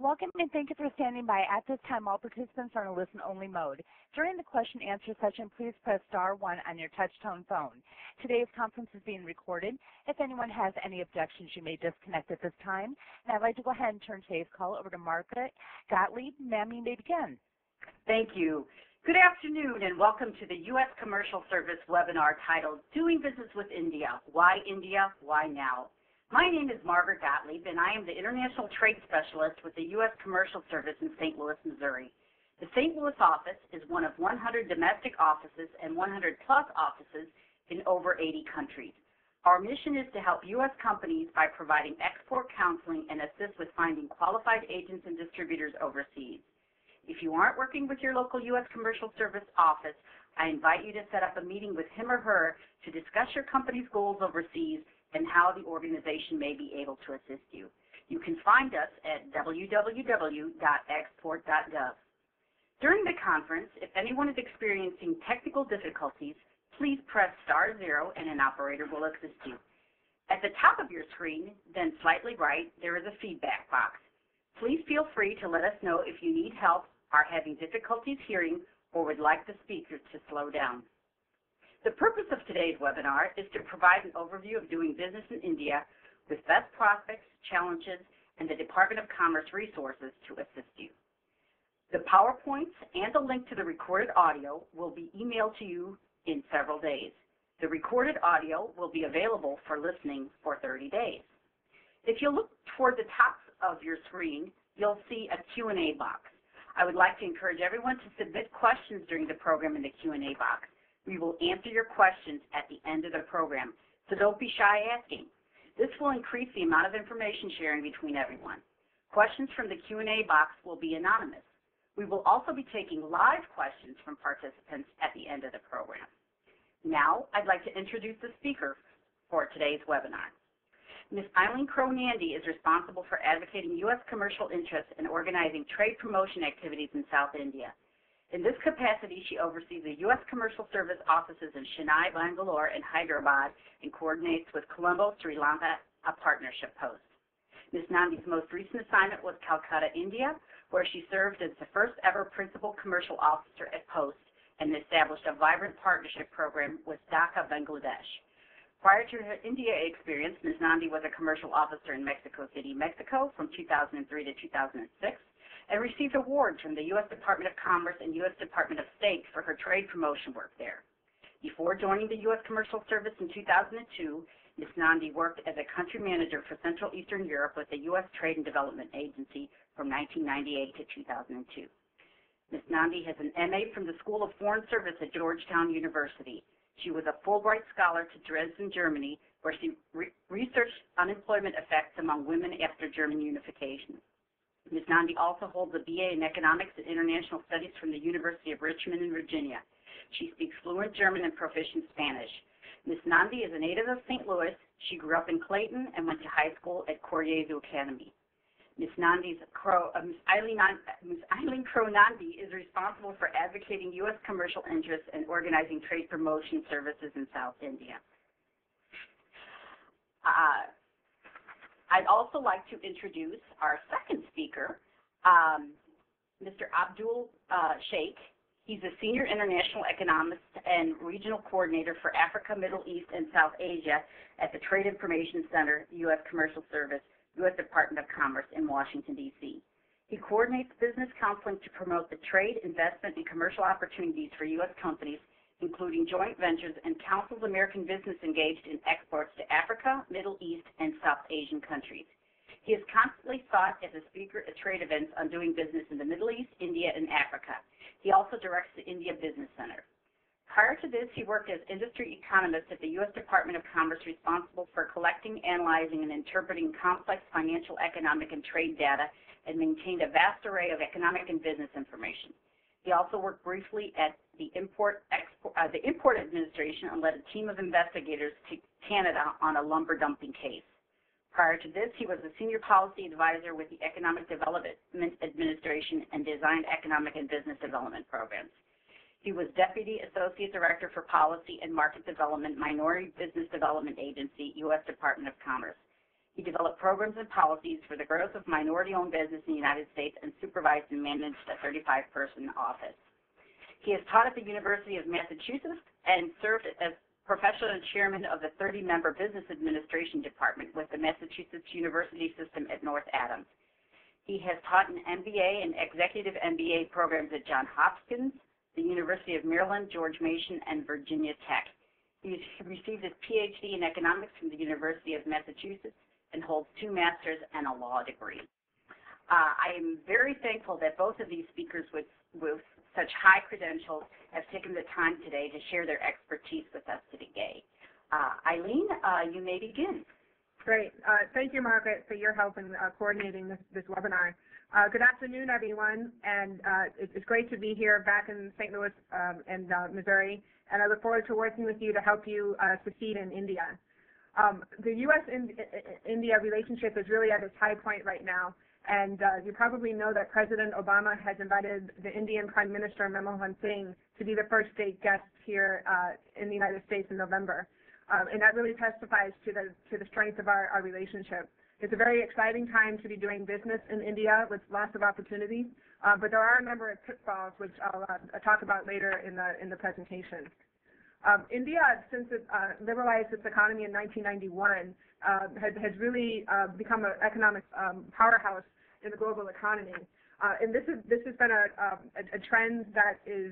Welcome and thank you for standing by. At this time, all participants are in a listen-only mode. During the question-answer session, please press star 1 on your touch-tone phone. Today's conference is being recorded. If anyone has any objections, you may disconnect at this time. And I'd like to go ahead and turn today's call over to Margaret Gottlieb. Ma'am, you may begin. Thank you. Good afternoon and welcome to the U.S. Commercial Service webinar titled Doing Business with India. Why India? Why now? My name is Margaret Gottlieb, and I am the International Trade Specialist with the U.S. Commercial Service in St. Louis, Missouri. The St. Louis office is one of 100 domestic offices and 100-plus offices in over 80 countries. Our mission is to help U.S. companies by providing export counseling and assist with finding qualified agents and distributors overseas. If you aren't working with your local U.S. Commercial Service office, I invite you to set up a meeting with him or her to discuss your company's goals overseas and how the organization may be able to assist you. You can find us at www.export.gov. During the conference, if anyone is experiencing technical difficulties, please press star 0 and an operator will assist you. At the top of your screen, then slightly right, there is a feedback box. Please feel free to let us know if you need help, are having difficulties hearing, or would like the speaker to slow down. The purpose of today's webinar is to provide an overview of doing business in India with best prospects, challenges, and the Department of Commerce resources to assist you. The PowerPoints and the link to the recorded audio will be emailed to you in several days. The recorded audio will be available for listening for 30 days. If you look toward the top of your screen, you'll see a Q&A box. I would like to encourage everyone to submit questions during the program in the Q&A box. We will answer your questions at the end of the program, so don't be shy asking. This will increase the amount of information sharing between everyone. Questions from the Q&A box will be anonymous. We will also be taking live questions from participants at the end of the program. Now, I'd like to introduce the speaker for today's webinar. Ms. Eileen Crow-Nandy is responsible for advocating U.S. commercial interests and organizing trade promotion activities in South India. In this capacity, she oversees the U.S. Commercial Service offices in Chennai, Bangalore, and Hyderabad, and coordinates with Colombo, Sri Lanka, a partnership post. Ms. Nandy's most recent assignment was Calcutta, India, where she served as the first ever principal commercial officer at Post and established a vibrant partnership program with Dhaka, Bangladesh. Prior to her India experience, Ms. Nandy was a commercial officer in Mexico City, Mexico from 2003 to 2006, and received awards from the U.S. Department of Commerce and U.S. Department of State for her trade promotion work there. Before joining the U.S. Commercial Service in 2002, Ms. Nandy worked as a country manager for Central Eastern Europe with the U.S. Trade and Development Agency from 1998 to 2002. Ms. Nandy has an M.A. from the School of Foreign Service at Georgetown University. She was a Fulbright Scholar to Dresden, Germany, where she researched unemployment effects among women after German unification. Ms. Nandy also holds a BA in Economics and International Studies from the University of Richmond in Virginia. She speaks fluent German and proficient Spanish. Ms. Nandy is a native of St. Louis. She grew up in Clayton and went to high school at Coriezu Academy. Ms. Eileen Crow-Nandy is responsible for advocating U.S. commercial interests and organizing trade promotion services in South India. I'd also like to introduce our second speaker, Mr. Abdul Sheikh. He's a senior international economist and regional coordinator for Africa, Middle East, and South Asia at the Trade Information Center, U.S. Commercial Service, U.S. Department of Commerce in Washington, D.C. He coordinates business counseling to promote the trade, investment, and commercial opportunities for U.S. companies, including joint ventures, and counsels American business engaged in exports to Africa, Middle East, and South Asian countries. He is constantly sought as a speaker at trade events on doing business in the Middle East, India, and Africa. He also directs the India Business Center. Prior to this, he worked as industry economist at the U.S. Department of Commerce, responsible for collecting, analyzing, and interpreting complex financial, economic, and trade data, and maintained a vast array of economic and business information. He also worked briefly at the Import Administration and led a team of investigators to Canada on a lumber dumping case. Prior to this, he was a senior policy advisor with the Economic Development Administration and designed economic and business development programs. He was Deputy Associate Director for Policy and Market Development, Minority Business Development Agency, U.S. Department of Commerce. He developed programs and policies for the growth of minority-owned business in the United States and supervised and managed a 35-person office. He has taught at the University of Massachusetts and served as professor and chairman of the 30-member Business Administration Department with the Massachusetts University System at North Adams. He has taught an MBA and executive MBA programs at Johns Hopkins, the University of Maryland, George Mason, and Virginia Tech. He received his PhD in economics from the University of Massachusetts and holds 2 masters and a law degree. I am very thankful that both of these speakers with such high credentials have taken the time today to share their expertise with us today. Eileen, you may begin. Great. Thank you, Margaret, for your help in coordinating this webinar. Good afternoon, everyone, and it's great to be here back in St. Louis and Missouri, and I look forward to working with you to help you succeed in India. The U.S.-India relationship is really at its high point right now, and you probably know that President Obama has invited the Indian Prime Minister Manmohan Singh to be the first state guest here in the United States in November. And that really testifies to the strength of our relationship. It's a very exciting time to be doing business in India with lots of opportunities, but there are a number of pitfalls which I'll talk about later in the presentation. India, since it liberalized its economy in 1991, has really become an economic powerhouse in the global economy. And this has been a trend that is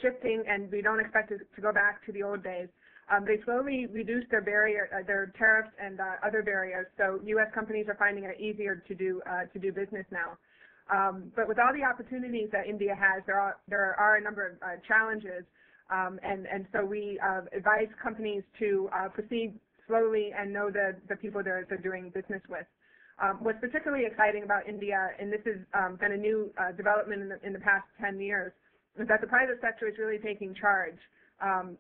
shifting, and we don't expect it to go back to the old days. They slowly reduced their tariffs and other barriers, so U.S. companies are finding it easier to do business now. But with all the opportunities that India has, there are a number of challenges, and so we advise companies to proceed slowly and know the people they're doing business with. What's particularly exciting about India, and this has been a new development in the past 10 years, is that the private sector is really taking charge.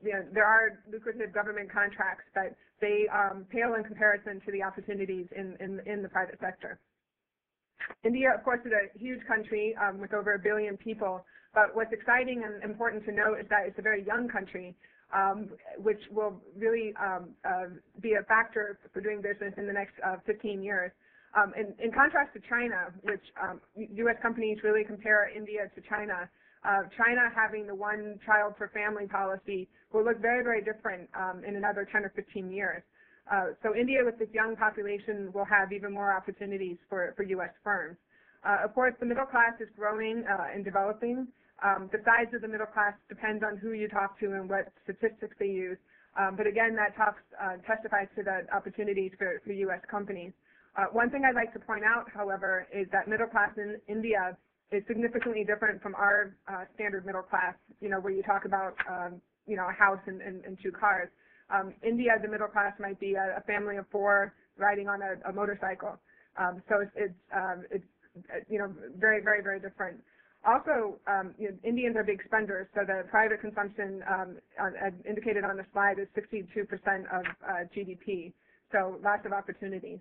There are lucrative government contracts, but they pale in comparison to the opportunities in the private sector. India, of course, is a huge country with over 1 billion people, but what's exciting and important to note is that it's a very young country, which will really be a factor for doing business in the next 15 years. In contrast to China, which U.S. companies really compare India to China, China having the one child per family policy will look very, very different in another 10 or 15 years. So India, with this young population, will have even more opportunities for U.S. firms. Of course, the middle class is growing and developing. The size of the middle class depends on who you talk to and what statistics they use. But again, that testifies to the opportunities for U.S. companies. One thing I'd like to point out, however, is that middle class in India is significantly different from our standard middle class, where you talk about, a house and 2 cars. India, the middle class might be a family of 4 riding on a motorcycle. So it's very, very, very different. Also, Indians are big spenders, so the private consumption, as indicated on the slide, is 62% of GDP. So lots of opportunities.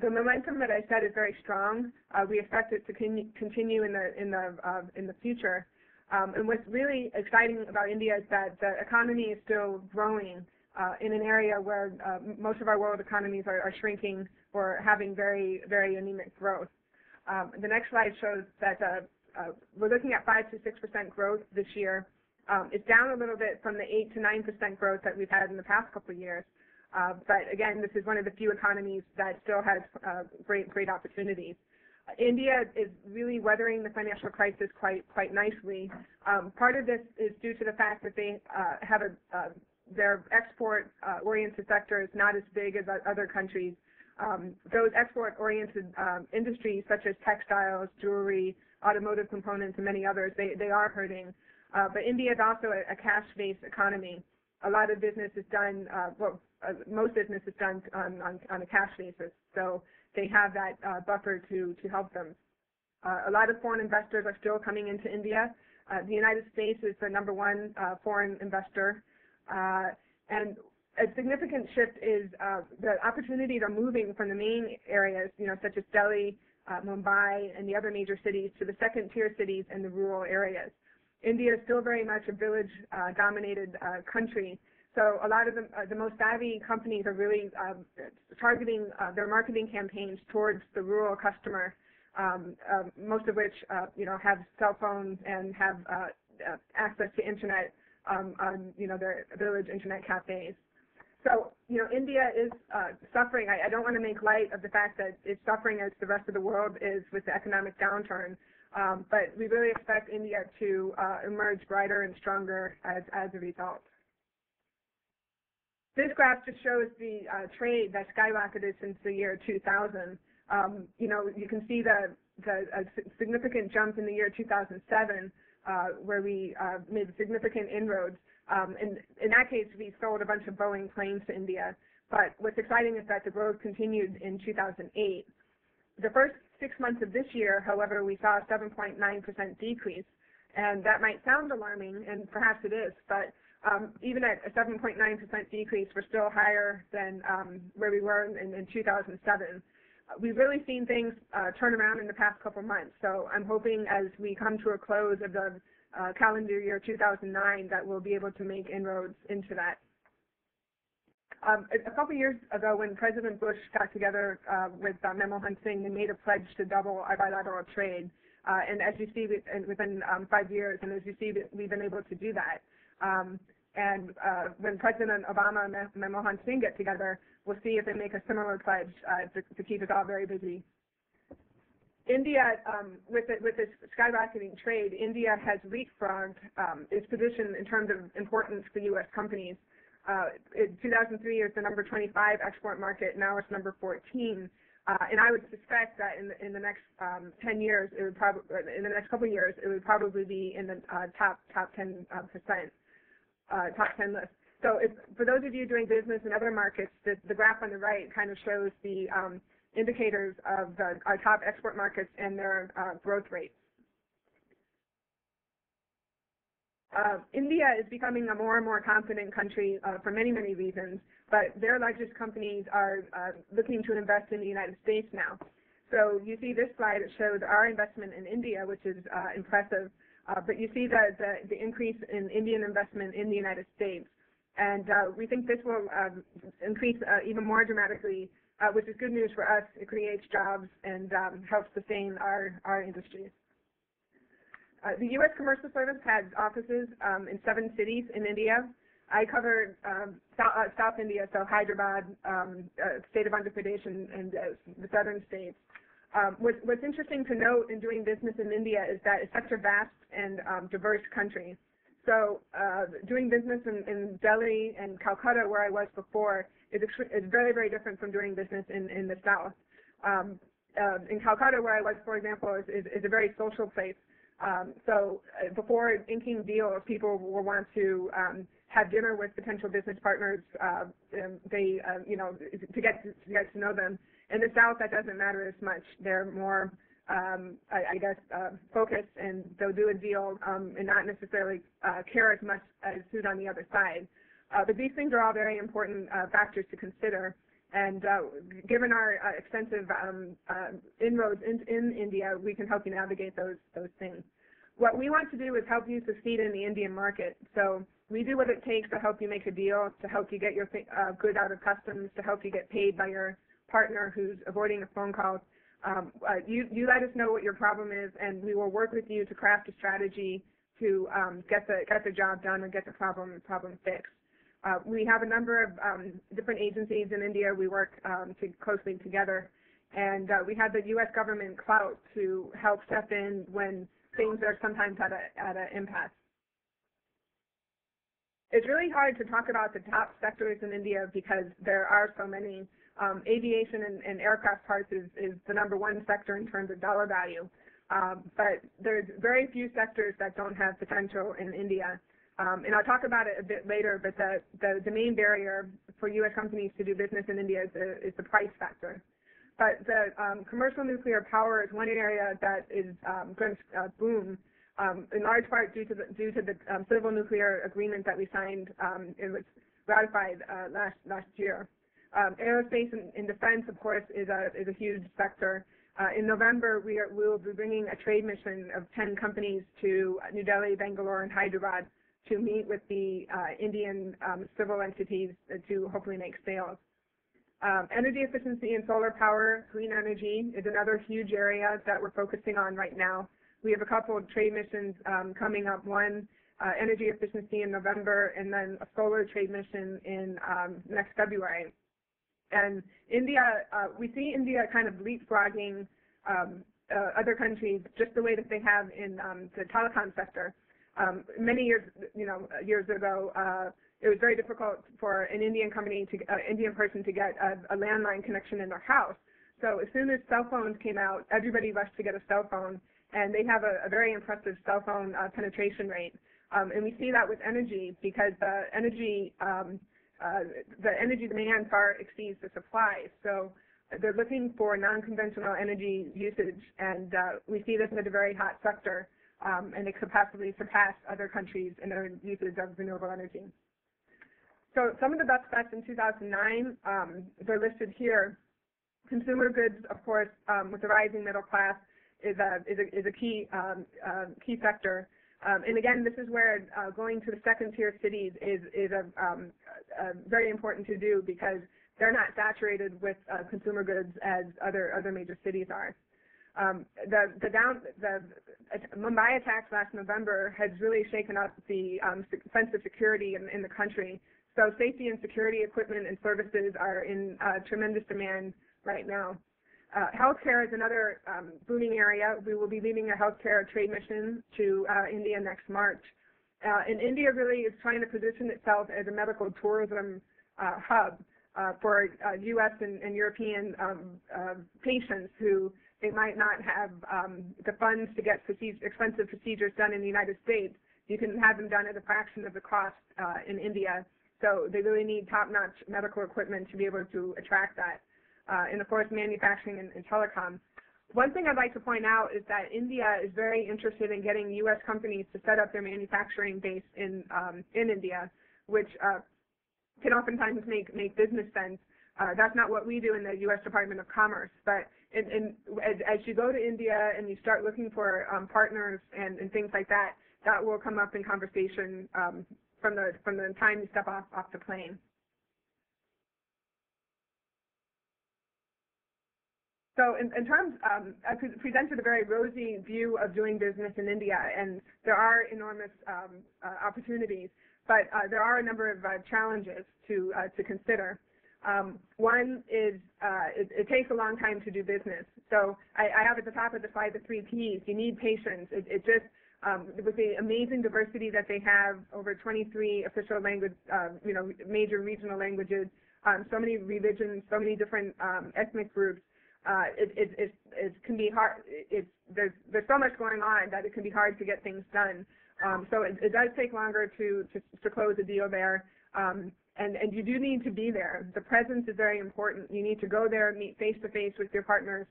The momentum that I said is very strong. We expect it to continue in the future. And what's really exciting about India is that the economy is still growing in an area where most of our world economies are shrinking or having very, very anemic growth. The next slide shows that we're looking at 5 to 6% growth this year. It's down a little bit from the 8 to 9% growth that we've had in the past couple of years. But again, this is one of the few economies that still has great opportunities. India is really weathering the financial crisis quite nicely. Part of this is due to the fact that they have their export-oriented sector is not as big as other countries. Those export-oriented industries, such as textiles, jewelry, automotive components, and many others, they are hurting. But India is also a cash-based economy. A lot of business is done, most business is done on a cash basis, so they have that buffer to help them. A lot of foreign investors are still coming into India. The United States is the #1 foreign investor, and a significant shift is the opportunities are moving from the main areas, such as Delhi, Mumbai, and the other major cities, to the second-tier cities and the rural areas. India is still very much a village-dominated country, So a lot of the most savvy companies are really targeting their marketing campaigns towards the rural customer, most of which have cell phones and have access to internet on their village internet cafes. So India is suffering. I don't want to make light of the fact that it's suffering as the rest of the world is with the economic downturn, but we really expect India to emerge brighter and stronger as a result. This graph just shows the trade that skyrocketed since the year 2000. You can see a significant jump in the year 2007, where we made significant inroads. In that case, we sold a bunch of Boeing planes to India. But what's exciting is that the growth continued in 2008. The first 6 months of this year, however, we saw a 7.9% decrease. And that might sound alarming, and perhaps it is, but even at a 7.9% decrease, we're still higher than where we were in 2007. We've really seen things turn around in the past couple months. So I'm hoping as we come to a close of the calendar year 2009 that we'll be able to make inroads into that. A couple years ago, when President Bush got together with Manmohan Singh, they made a pledge to double our bilateral trade. And as you see, within 5 years, and as you see, we've been able to do that. And when President Obama and Manmohan Singh get together, we'll see if they make a similar pledge to keep us all very busy. India, with this skyrocketing trade, India has leapfrogged its position in terms of importance for U.S. companies. In 2003, it was the number 25 export market. Now it's number 14. And I would suspect that in the next 10 years, it would in the next couple of years, it would probably be in the top 10%, top 10 list. So for those of you doing business in other markets, the graph on the right kind of shows the indicators of our top export markets and their growth rates. India is becoming a more and more confident country for many, many reasons, but their largest companies are looking to invest in the United States now. So you see this slide, it shows our investment in India, which is impressive, but you see the increase in Indian investment in the United States. And we think this will increase even more dramatically, which is good news for us. It creates jobs and helps sustain our industries. The U.S. Commercial Service has offices in 7 cities in India. I covered South India, so Hyderabad, state of Andhra Pradesh, and the southern states. What's interesting to note in doing business in India is that it's such a vast and diverse country. So doing business in Delhi and Calcutta, where I was before, is very, very different from doing business in the south. In Calcutta, where I was, for example, is a very social place. So before inking deals, people will want to have dinner with potential business partners. To get to know them. In the South, that doesn't matter as much. They're more, focused, and they'll do a deal and not necessarily care as much as who's on the other side. But these things are all very important factors to consider. And given our extensive inroads in India, we can help you navigate those things. What we want to do is help you succeed in the Indian market. So we do what it takes to help you make a deal, to help you get your good out of customs, to help you get paid by your partner who's avoiding a phone call. You let us know what your problem is, and we will work with you to craft a strategy to get the job done and get the problem fixed. We have a number of different agencies in India. We work closely together, and we have the U.S. government clout to help step in when things are sometimes at an impasse. It's really hard to talk about the top sectors in India because there are so many. Aviation and aircraft parts is the #1 sector in terms of dollar value, but there's very few sectors that don't have potential in India. And I'll talk about it a bit later, but the main barrier for U.S. companies to do business in India is the price factor. But the commercial nuclear power is one area that is going to boom, in large part due to the civil nuclear agreement that we signed. It was ratified last year. Aerospace and defense, of course, is a huge sector. In November, we will be bringing a trade mission of 10 companies to New Delhi, Bangalore, and Hyderabad to meet with the Indian civil entities to hopefully make sales. Energy efficiency and solar power, green energy, is another huge area that we're focusing on right now. We have a couple of trade missions coming up. One, energy efficiency in November, and then a solar trade mission in next February. And India, we see India kind of leapfrogging other countries just the way that they have in the telecom sector. Many years ago, it was very difficult for an Indian person to get a landline connection in their house. So as soon as cell phones came out, everybody rushed to get a cell phone, and they have a very impressive cell phone penetration rate. And we see that with energy, because the energy demand far exceeds the supply. So they're looking for non-conventional energy usage, and we see this as a very hot sector, and it could possibly surpass other countries in their usage of renewable energy. So some of the best bets in 2009, they're listed here. Consumer goods, of course, with the rising middle class, is a key sector. And again, this is where going to the second-tier cities is very important to do, because they're not saturated with consumer goods as other major cities are. The Mumbai attacks last November has really shaken up the sense of security in the country. So safety and security equipment and services are in tremendous demand right now. Healthcare is another booming area. We will be leading a healthcare trade mission to India next March. And India really is trying to position itself as a medical tourism hub for U.S. and European patients who they might not have the funds to get expensive procedures done in the United States. You can have them done at a fraction of the cost in India. So they really need top-notch medical equipment to be able to attract that. And of course, manufacturing and telecom. One thing I'd like to point out is that India is very interested in getting U.S. companies to set up their manufacturing base in India, which can oftentimes make business sense. That's not what we do in the U.S. Department of Commerce. But as you go to India and you start looking for partners and things like that, that will come up in conversation from the time you step off the plane. So in terms, I presented a very rosy view of doing business in India, and there are enormous opportunities, but there are a number of challenges to consider. One is it takes a long time to do business. So I have at the top of the slide the 3 Ps. You need patience. With the amazing diversity that they have, over 23 official language, major regional languages, so many religions, so many different ethnic groups. It can be hard. There's so much going on that it can be hard to get things done. So it does take longer to close a deal there. And you do need to be there. The presence is very important. You need to go there, meet face-to-face with your partners,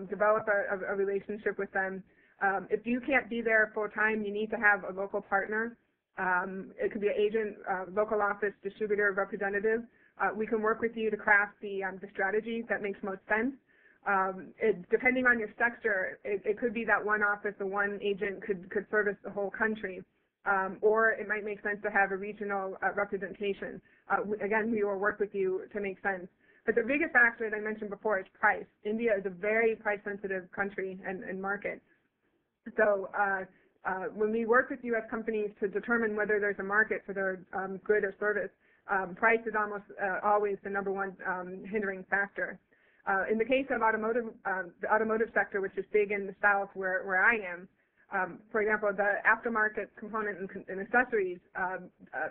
develop a relationship with them. If you can't be there full-time, you need to have a local partner. It could be an agent, local office, distributor, representative. We can work with you to craft the strategy that makes most sense. Depending on your sector, it could be that one office or one agent could service the whole country. Or it might make sense to have a regional representation. Again, we will work with you to make sense. But the biggest factor that I mentioned before is price. India is a very price-sensitive country and market. So when we work with U.S. companies to determine whether there's a market for their good or service, price is almost always the number one hindering factor. In the case of the automotive sector, which is big in the South where I am, for example, the aftermarket component and accessories,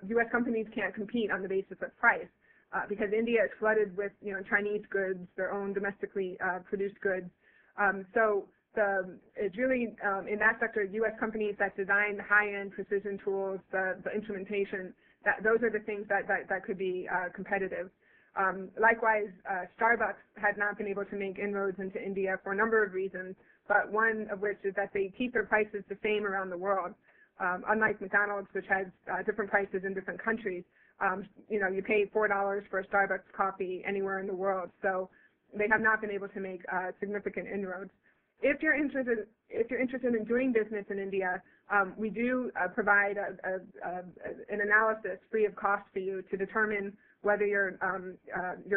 U.S. companies can't compete on the basis of price because India is flooded with Chinese goods, their own domestically produced goods. So it's really in that sector, U.S. companies that design the high-end precision tools, the instrumentation, those are the things that could be competitive. Likewise, Starbucks had not been able to make inroads into India for a number of reasons, but one of which is that they keep their prices the same around the world. Unlike McDonald's, which has different prices in different countries, you pay $4 for a Starbucks coffee anywhere in the world. So they have not been able to make significant inroads. If you're interested in doing business in India, we do provide an analysis free of cost for you to determine whether your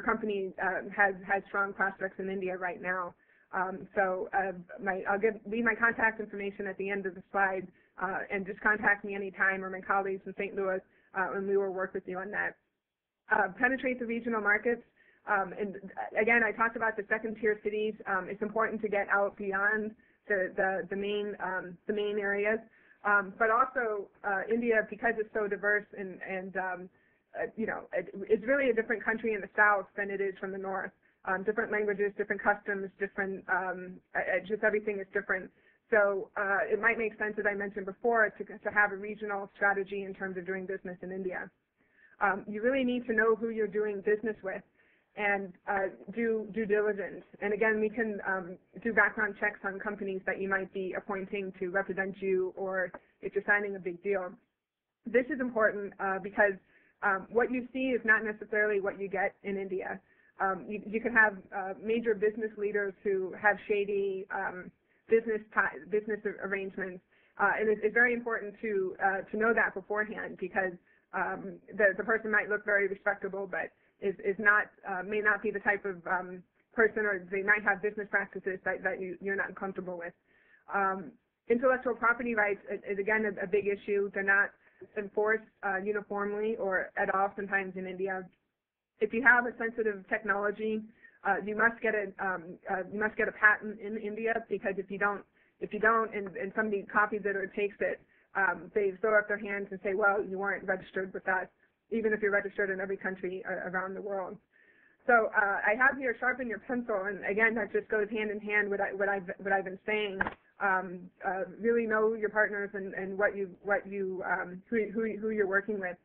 company has strong prospects in India right now. I'll leave my contact information at the end of the slide, and just contact me anytime, or my colleagues in St. Louis, and we will work with you on that. Penetrate the regional markets. And again, I talked about the second-tier cities. It's important to get out beyond the main areas, but also India, because it's so diverse and it's really a different country in the south than it is from the north. Different languages, different customs, different just everything is different. So it might make sense, as I mentioned before, to have a regional strategy in terms of doing business in India. You really need to know who you're doing business with, and do due diligence. And again, we can do background checks on companies that you might be appointing to represent you, or if you're signing a big deal. This is important because what you see is not necessarily what you get in India. You can have major business leaders who have shady business arrangements, and it's very important to know that beforehand, because the person might look very respectable, but is not may not be the type of person, or they might have business practices that you're not comfortable with. Intellectual property rights is again a big issue. They're not enforced uniformly or at all sometimes in India. If you have a sensitive technology, you must get a patent in India, because if you don't, and somebody copies it or takes it, they throw up their hands and say, well, you weren't registered with us, even if you're registered in every country around the world. So I have here sharpen your pencil, and again, that just goes hand in hand with what I've been saying. Really know your partners and who you're working with.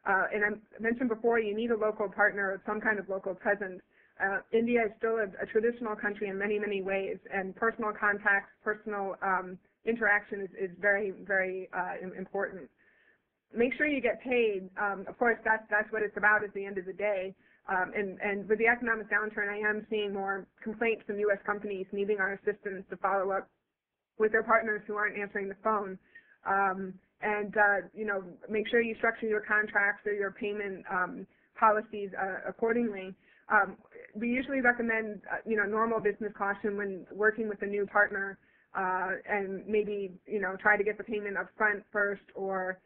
And I mentioned before, you need a local partner or some kind of local presence. India is still a traditional country in many, many ways, and personal contact, personal interaction is very, very important. Make sure you get paid. Of course, that's what it's about at the end of the day. And with the economic downturn, I am seeing more complaints from U.S. companies needing our assistance to follow up with their partners who aren't answering the phone. Make sure you structure your contracts or your payment policies accordingly. We usually recommend, normal business caution when working with a new partner, and maybe, try to get the payment up front first, or,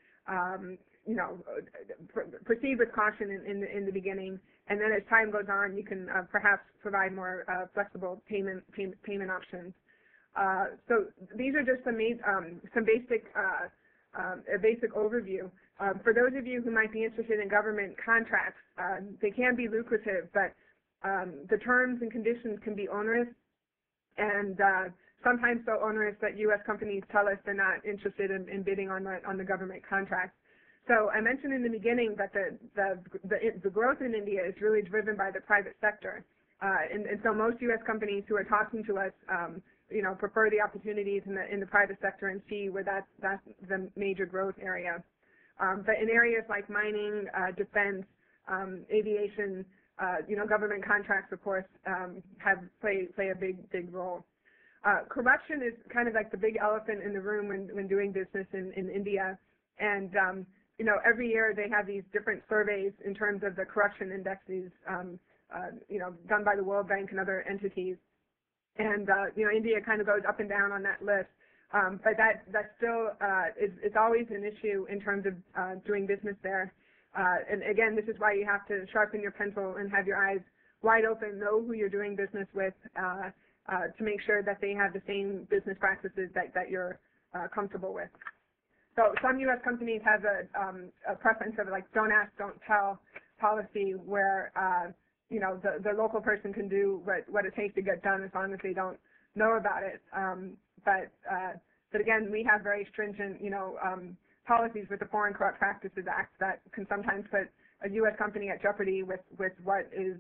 proceed with caution in the beginning, and then as time goes on, you can perhaps provide more flexible payment options. So these are just some basic a basic overview. For those of you who might be interested in government contracts, they can be lucrative, but the terms and conditions can be onerous, and sometimes so onerous that U.S. companies tell us they're not interested in bidding on the government contracts. So I mentioned in the beginning that the growth in India is really driven by the private sector, and so most U.S. companies who are talking to us prefer the opportunities in the private sector and see where that's the major growth area. But in areas like mining, defense, aviation, government contracts, of course, play a big role. Corruption is kind of like the big elephant in the room when doing business in India, and every year they have these different surveys in terms of the corruption indexes, done by the World Bank and other entities. And India kind of goes up and down on that list, but that still is always an issue in terms of doing business there. And again, this is why you have to sharpen your pencil and have your eyes wide open, know who you're doing business with, to make sure that they have the same business practices that you're comfortable with. So some U.S. companies have a preference of like don't ask, don't tell policy, where the local person can do what it takes to get done as long as they don't know about it. But again, we have very stringent, policies with the Foreign Corrupt Practices Act that can sometimes put a U.S. company at jeopardy with what is,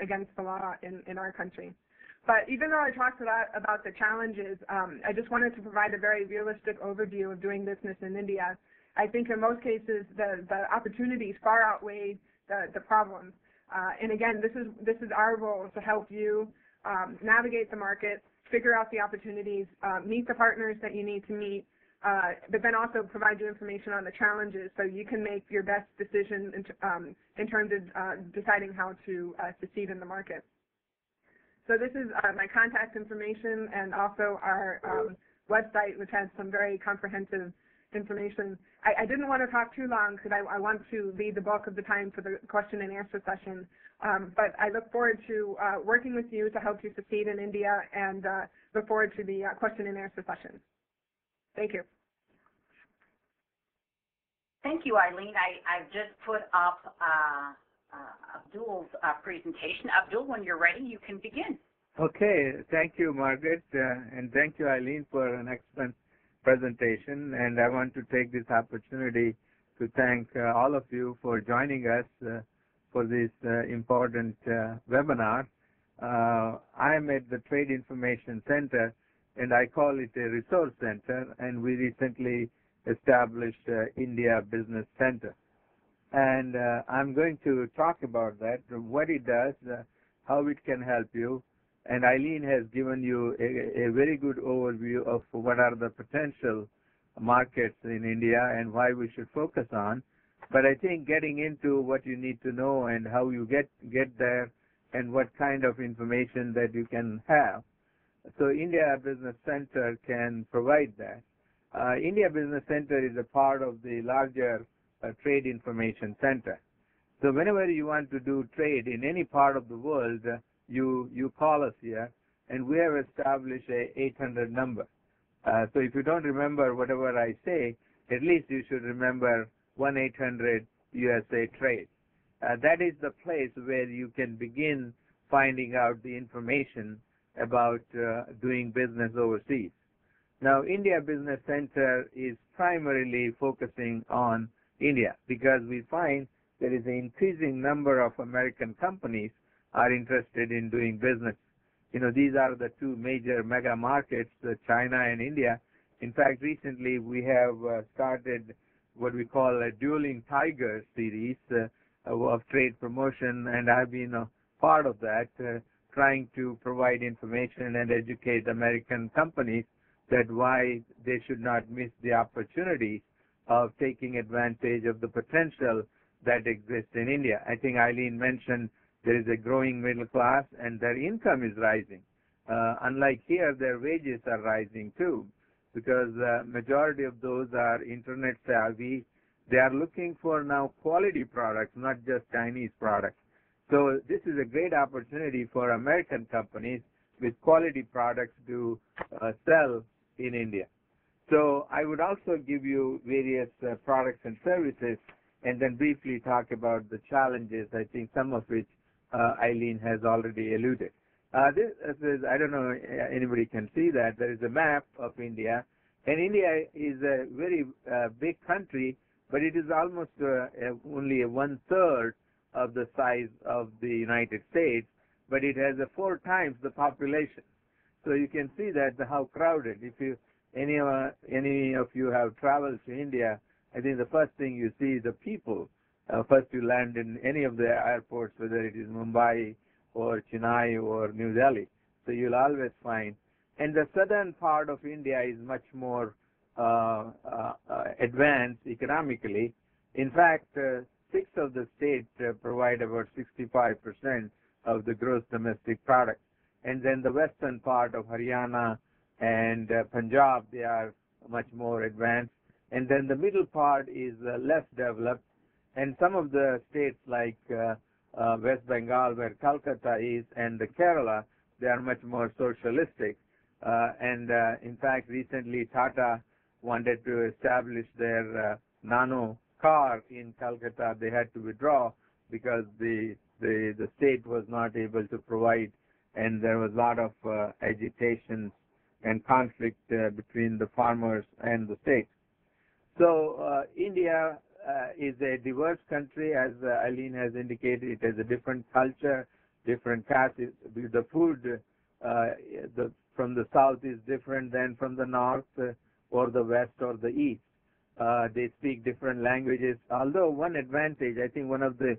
against the law in our country. But even though I talked a lot about the challenges, I just wanted to provide a very realistic overview of doing business in India. I think in most cases the opportunities far outweigh the problems. And again, this is our role to help you navigate the market figure out the opportunities, meet the partners that you need to meet, but then also provide you information on the challenges so you can make your best decision in terms of deciding how to succeed in the market. So this is my contact information and also our website, which has some very comprehensive information. I didn't want to talk too long because I want to leave the bulk of the time for the question and answer session, but I look forward to working with you to help you succeed in India, and look forward to the question and answer session. Thank you. Thank you, Eileen. I've just put up Abdul's presentation. Abdul, when you're ready, you can begin. Okay. Thank you, Margaret, and thank you, Eileen, for an excellent presentation. And I want to take this opportunity to thank all of you for joining us for this important webinar. I am at the Trade Information Center, and I call it a resource center, and we recently established India Business Center. And I'm going to talk about that, what it does, how it can help you. And Eileen has given you a very good overview of what are the potential markets in India and why we should focus on. But I think getting into what you need to know and how you get there and what kind of information that you can have. So India Business Center can provide that. India Business Center is a part of the larger Trade Information Center. So whenever you want to do trade in any part of the world, you call us here, and we have established a 800 number. So if you don't remember whatever I say, at least you should remember 1-800-USA-TRADE. That is the place where you can begin finding out the information about doing business overseas. Now, India Business Center is primarily focusing on India because we find there is an increasing number of American companies are interested in doing business. You know, these are the two major mega markets, China and India. In fact, recently we have started what we call a Dueling Tiger series of trade promotion, and I've been a part of that, trying to provide information and educate American companies that why they should not miss the opportunity of taking advantage of the potential that exists in India. I think Eileen mentioned there is a growing middle class and their income is rising. Unlike here, their wages are rising too, because majority of those are internet savvy. They are looking for now quality products, not just Chinese products. So this is a great opportunity for American companies with quality products to sell in India. So I would also give you various products and services and then briefly talk about the challenges, I think some of which Eileen has already alluded. This is, I don't know if anybody can see that, there is a map of India, and India is a very big country, but it is almost only 1/3 of the size of the United States, but it has 4 times the population. So you can see that how crowded. If you any of you have traveled to India, I think the first thing you see is the people. First you land in any of the airports, whether it is Mumbai or Chennai or New Delhi. So you'll always find. And the southern part of India is much more advanced economically. In fact, 6 of the states provide about 65% of the gross domestic product. And then the western part of Haryana and Punjab, they are much more advanced. And then the middle part is less developed. And some of the states like West Bengal, where Calcutta is, and Kerala, they are much more socialistic. In fact, recently Tata wanted to establish their nano car in Calcutta. They had to withdraw because the state was not able to provide, and there was a lot of agitation and conflict between the farmers and the state. So India is a diverse country, as Eileen has indicated. It has a different culture, different caste. The food from the south is different than from the north or the west or the east. They speak different languages. Although one advantage, I think one of the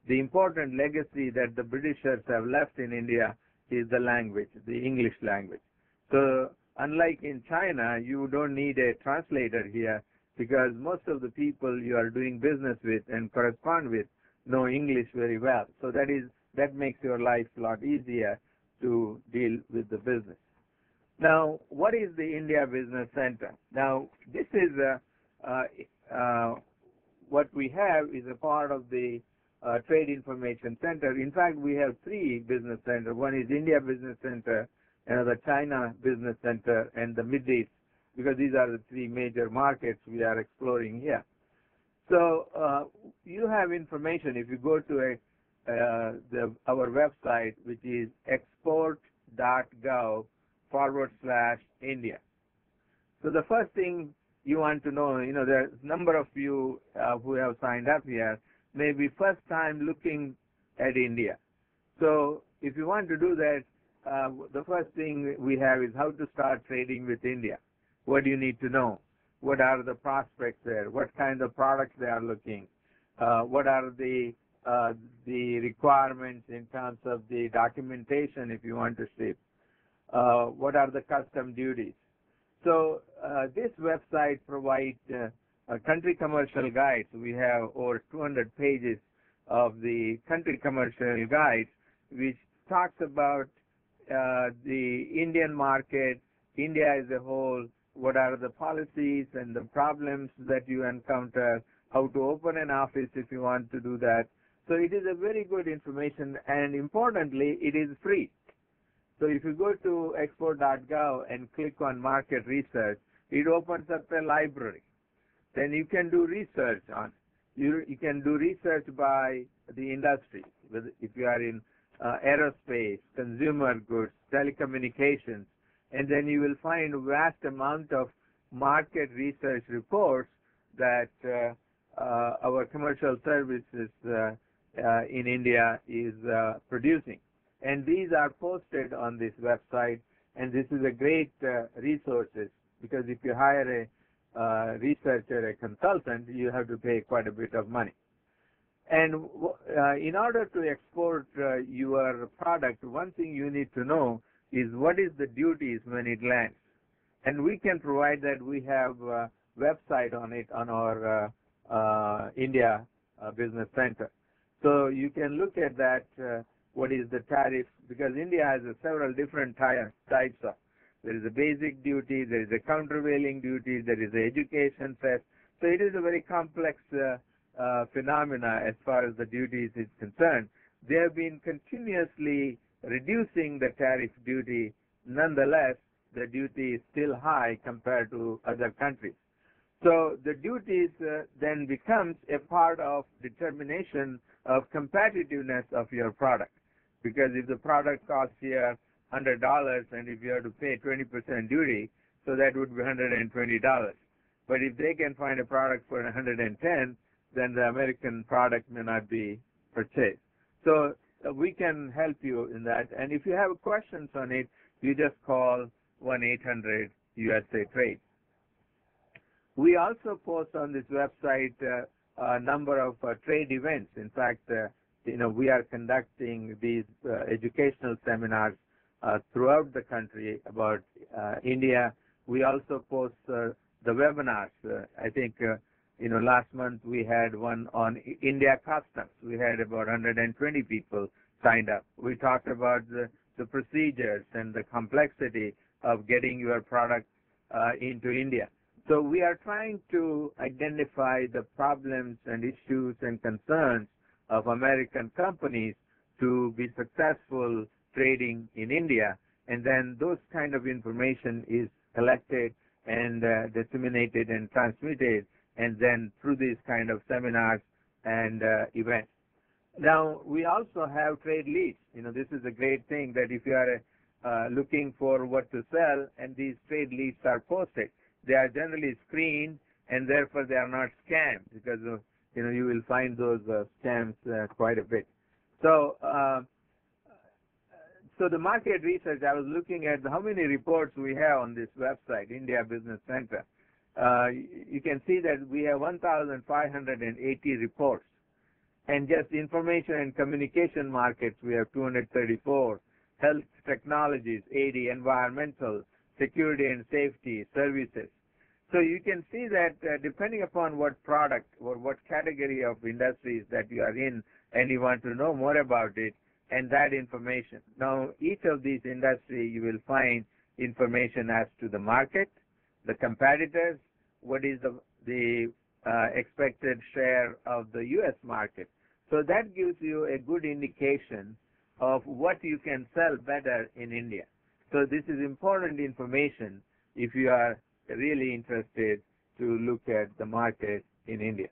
important legacy that the Britishers have left in India is the language, the English language. So unlike in China, you don't need a translator here because most of the people you are doing business with and correspond with know English very well. So that makes your life a lot easier to deal with the business. Now, what is the India Business Center? Now, this is what we have is a part of the Trade Information Center. In fact, we have three business centers. One is India Business Center, another China Business Center, and the Middle East, because these are the three major markets we are exploring here. So you have information if you go to our website, which is export.gov/India. So the first thing you want to know, there's a number of you who have signed up here, may be first time looking at India. So if you want to do that, the first thing we have is how to start trading with India. What do you need to know? What are the prospects there? What kind of products they are looking? What are the requirements in terms of the documentation if you want to ship? What are the custom duties? So this website provides country commercial guides. We have over 200 pages of the country commercial guides, which talks about the Indian market, India as a whole, what are the policies and the problems that you encounter, how to open an office if you want to do that. So it is a very good information, and importantly, it is free. So if you go to export.gov and click on market research, it opens up a library. Then you can do research on it. You can do research by the industry, if you are in aerospace, consumer goods, telecommunications, and then you will find a vast amount of market research reports that our commercial services in India is producing. And these are posted on this website, and this is a great resources, because if you hire a researcher, a consultant, you have to pay quite a bit of money. And in order to export your product, one thing you need to know is what is the duties when it lands. And we can provide that. We have a website on it on our India Business Center. So you can look at that, what is the tariff, because India has several different types of. There is a basic duty, there is a countervailing duty, there is an education test. So it is a very complex phenomena as far as the duties is concerned. They have been continuously reducing the tariff duty. Nonetheless, the duty is still high compared to other countries. So the duties then becomes a part of determination of competitiveness of your product. Because if the product costs here $100 and if you have to pay 20% duty, so that would be $120. But if they can find a product for $110, then the American product may not be purchased. So we can help you in that. And if you have questions on it, you just call 1-800-USA-TRADE. We also post on this website a number of trade events. In fact, we are conducting these educational seminars throughout the country about India. We also post the webinars. I think last month we had one on India customs. We had about 120 people signed up. We talked about the procedures and the complexity of getting your product into India. So we are trying to identify the problems and issues and concerns of American companies to be successful trading in India, and then those kind of information is collected and disseminated and transmitted, and then through these kind of seminars and events. Now, we also have trade leads. This is a great thing that if you are looking for what to sell, and these trade leads are posted, they are generally screened, and therefore they are not scammed, because you will find those scams quite a bit. So so the market research, I was looking at how many reports we have on this website, India Business Center. You can see that we have 1,580 reports. And just information and communication markets, we have 234. Health technologies, 80. Environmental, security and safety, services. So you can see that depending upon what product or what category of industries that you are in and you want to know more about it and that information. Now, each of these industries you will find information as to the market, the competitors, what is the expected share of the U.S. market. So that gives you a good indication of what you can sell better in India. So this is important information if you are really interested to look at the market in India.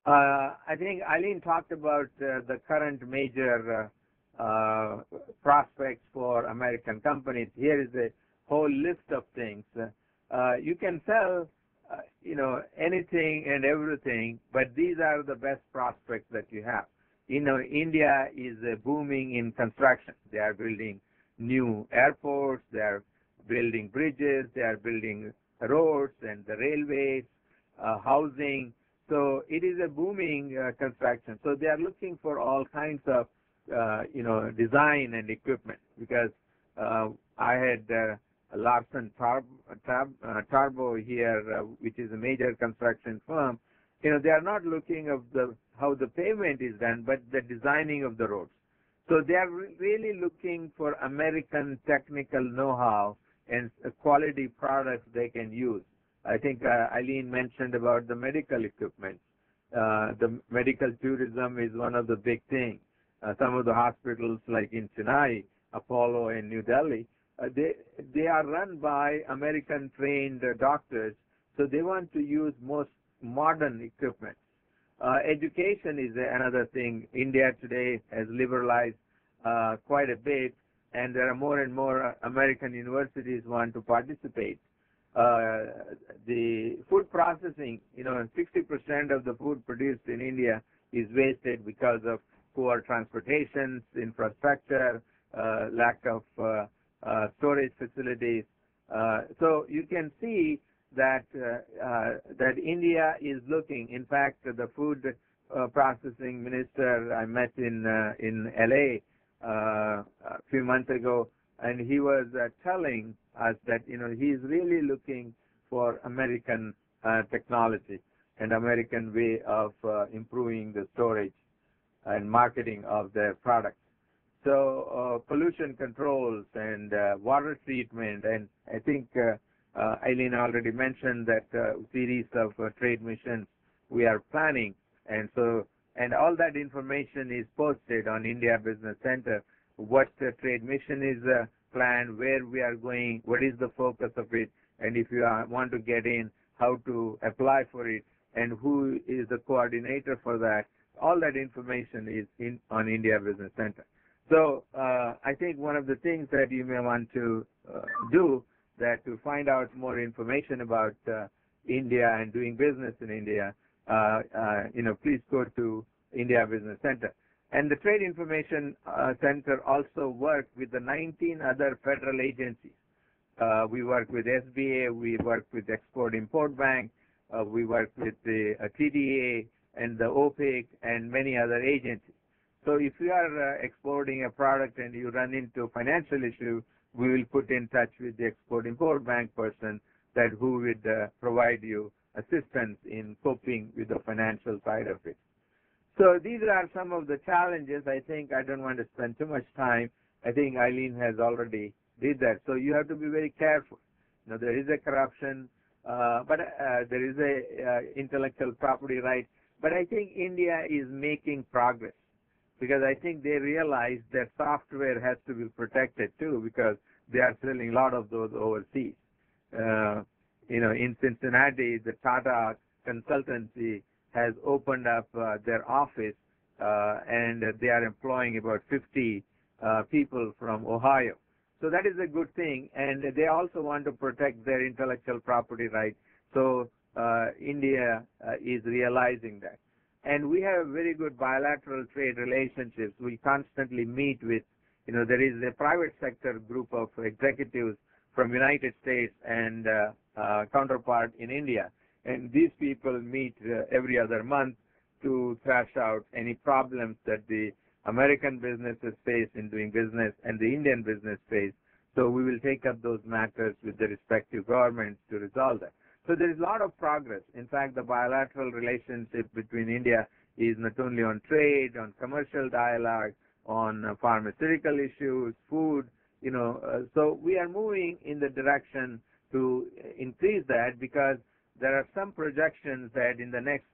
I think Eileen talked about the current major prospects for American companies. Here is a whole list of things. You can sell anything and everything, but these are the best prospects that you have. India is booming in construction. They are building new airports, they are building bridges, they are building roads and the railways, housing. So it is a booming construction. So they are looking for all kinds of, design and equipment, because I had Larsen Tarbo here, which is a major construction firm. They are not looking of how the pavement is done, but the designing of the roads. So they are really looking for American technical know-how and quality products they can use. I think Eileen mentioned about the medical equipment. The medical tourism is one of the big things. Some of the hospitals like in Chennai, Apollo and New Delhi, they are run by American-trained doctors, so they want to use most modern equipment. Education is another thing. India today has liberalized quite a bit, and there are more and more American universities want to participate. The food processing, 60% of the food produced in India is wasted because of poor transportation, infrastructure, lack of storage facilities. So you can see that India is looking. In fact, the food processing minister I met in LA a few months ago, and he was telling us that he's really looking for American technology and American way of improving the storage and marketing of their products. So pollution controls and water treatment, and I think Eileen already mentioned that series of trade missions we are planning, and all that information is posted on India Business Center. What the trade mission is planned, where we are going, what is the focus of it, and if you want to get in, how to apply for it, and who is the coordinator for that. All that information is on India Business Center. So I think one of the things that you may want to do, that to find out more information about India and doing business in India, please go to India Business Center. And the Trade Information Center also works with the 19 other federal agencies. We work with SBA, we work with Export-Import Bank, we work with the TDA and the OPEC and many other agencies. So if you are exporting a product and you run into financial issue, we will put in touch with the Export-Import Bank person who would provide you assistance in coping with the financial side of it. So these are some of the challenges. I think I don't want to spend too much time. I think Eileen has already did that. So you have to be very careful. There is a corruption, but there is a intellectual property right. But I think India is making progress, because I think they realize that software has to be protected too, because they are selling a lot of those overseas. In Cincinnati, the Tata consultancy has opened up their office, and they are employing about 50 people from Ohio. So that is a good thing, and they also want to protect their intellectual property rights. So India is realizing that. And we have very good bilateral trade relationships. We constantly meet with, there is a private sector group of executives from United States and counterpart in India. And these people meet every other month to thrash out any problems that the American businesses face in doing business and the Indian business face. So we will take up those matters with the respective governments to resolve that. So there is a lot of progress. In fact, the bilateral relationship between India is not only on trade, on commercial dialogue, on pharmaceutical issues, food, so we are moving in the direction to increase that, because there are some projections that in the next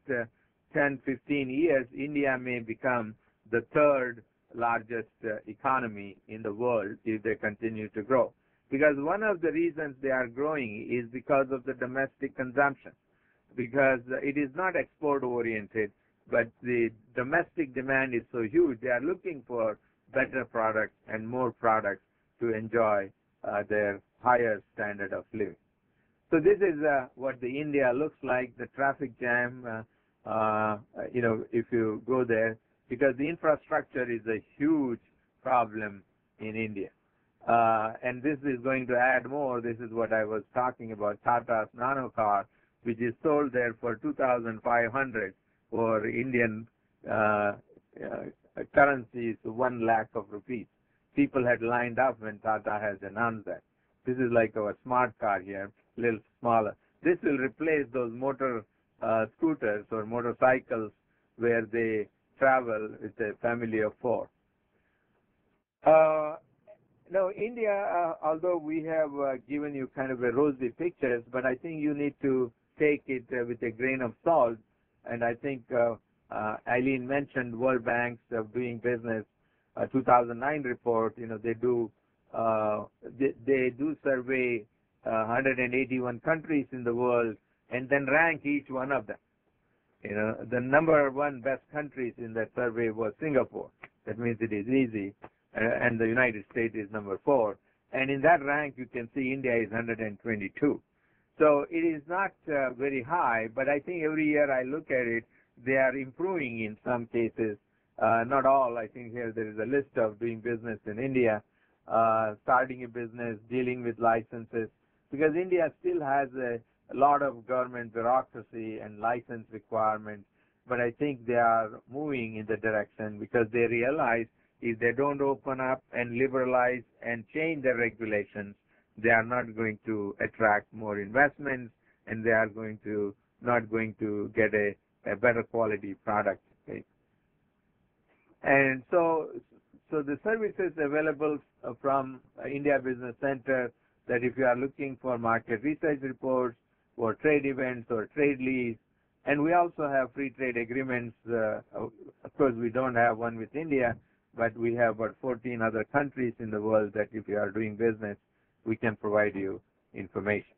10, 15 years, India may become the third largest economy in the world if they continue to grow. Because one of the reasons they are growing is because of the domestic consumption, because it is not export-oriented, but the domestic demand is so huge, they are looking for better products and more products to enjoy their higher standard of living. So this is what the India looks like, the traffic jam, if you go there, because the infrastructure is a huge problem in India. And this is going to add more. This is what I was talking about, Tata's Nano car, which is sold there for 2,500 or Indian currency, so 1 lakh of rupees. People had lined up when Tata has announced that. This is like our smart car here, a little smaller. This will replace those motor scooters or motorcycles where they travel with a family of 4. Now, India, although we have given you kind of a rosy pictures, but I think you need to take it with a grain of salt. And I think Eileen mentioned World Bank's doing business 2009 report. They do survey 181 countries in the world and then rank each one of them. The number 1 best countries in that survey was Singapore. That means it is easy. And the United States is number 4. And in that rank, you can see India is 122. So it is not very high, but I think every year I look at it, they are improving in some cases. Not all. I think here there is a list of doing business in India, starting a business, dealing with licenses, because India still has a lot of government bureaucracy and license requirements, but I think they are moving in the direction because they realize if they don't open up and liberalize and change their regulations, they are not going to attract more investments, and they are not going to get a better quality product. Okay? And so the services available from India Business Center, that if you are looking for market research reports or trade events or trade leads, and we also have free trade agreements. Of course, we don't have one with India, but we have about 14 other countries in the world that if you are doing business, we can provide you information.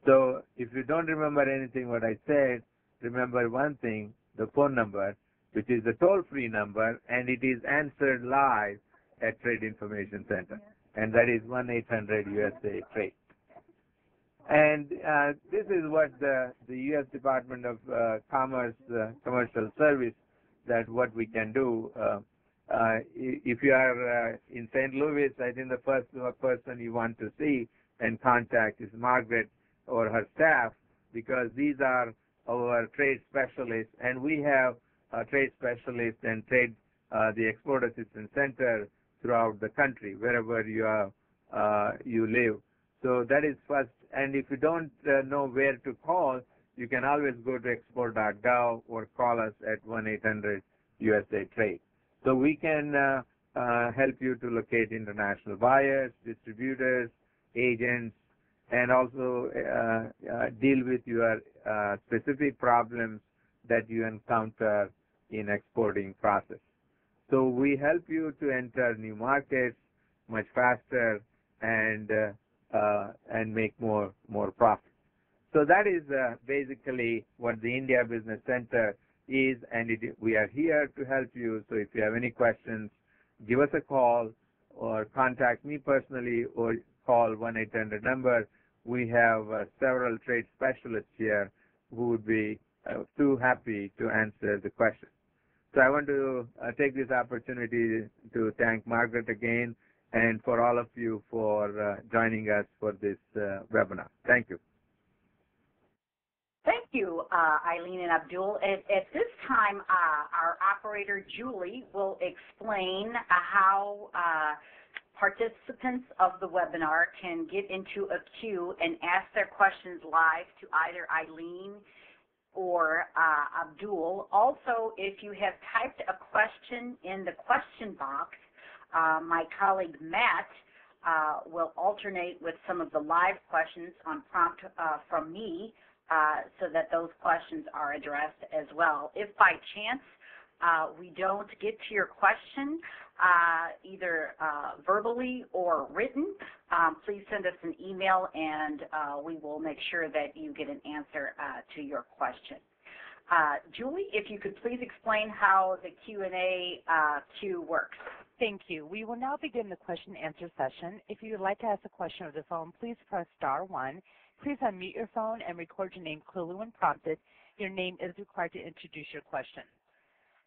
So if you don't remember anything what I said, remember one thing, the phone number, which is a toll-free number, and it is answered live at Trade Information Center, and that is 1-800-USA-TRADE. And this is what the U.S. Department of Commerce Commercial Service, that what we can do. If you are in St. Louis, I think the first person you want to see and contact is Margaret or her staff, because these are our trade specialists, and we have trade specialists and the Export Assistance Center throughout the country, wherever you live. So that is first. And if you don't know where to call, you can always go to export.gov or call us at 1-800-USA-TRADE. So we can help you to locate international buyers, distributors, agents, and also deal with your specific problems that you encounter in exporting process. So we help you to enter new markets much faster and make more profit. So that is basically what the India Business Center is, and we are here to help you. So if you have any questions, give us a call or contact me personally or call 1-800 number. We have several trade specialists here who would be too happy to answer the questions. So I want to take this opportunity to thank Margaret again, and for all of you for joining us for this webinar. Thank you. Thank you, Eileen and Abdul. At this time, our operator, Julie, will explain how Participants of the webinar can get into a queue and ask their questions live to either Eileen or Abdul. Also, if you have typed a question in the question box, my colleague Matt will alternate with some of the live questions on prompt from me so that those questions are addressed as well. If by chance we don't get to your question, either verbally or written, please send us an email and we will make sure that you get an answer to your question. Julie, if you could please explain how the Q&A queue works. Thank you. We will now begin the question and answer session. If you would like to ask a question over the phone, please press *1. Please unmute your phone and record your name clearly when prompted. Your name is required to introduce your question.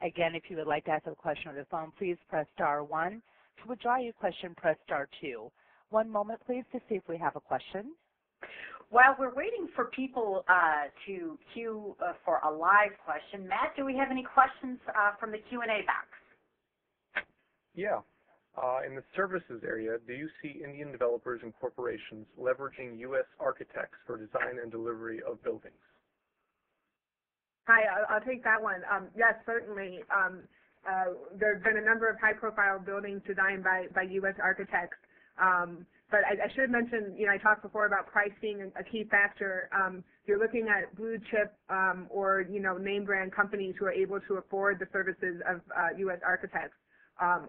Again, if you would like to ask a question over the phone, please press *1. To withdraw your question, press *2. One moment, please, to see if we have a question. While we're waiting for people to queue for a live question, Matt, do we have any questions from the Q&A box? Yeah. In the services area, do you see Indian developers and corporations leveraging U.S. architects for design and delivery of buildings? Hi, I'll take that one. Yes, certainly. There have been a number of high-profile buildings designed by U.S. architects. But I should mention, I talked before about price being a key factor. You're looking at blue chip or, name brand companies who are able to afford the services of U.S. architects.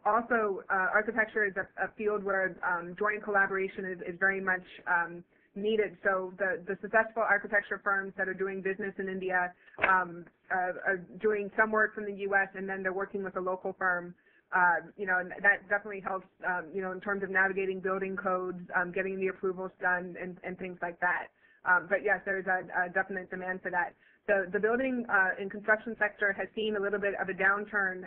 Also, architecture is a field where joint collaboration is very much needed. So the successful architecture firms that are doing business in India are doing some work from the U.S. and then they're working with a local firm. And that definitely helps, in terms of navigating building codes, getting the approvals done, and things like that. But yes, there's a definite demand for that. The building and construction sector has seen a little bit of a downturn,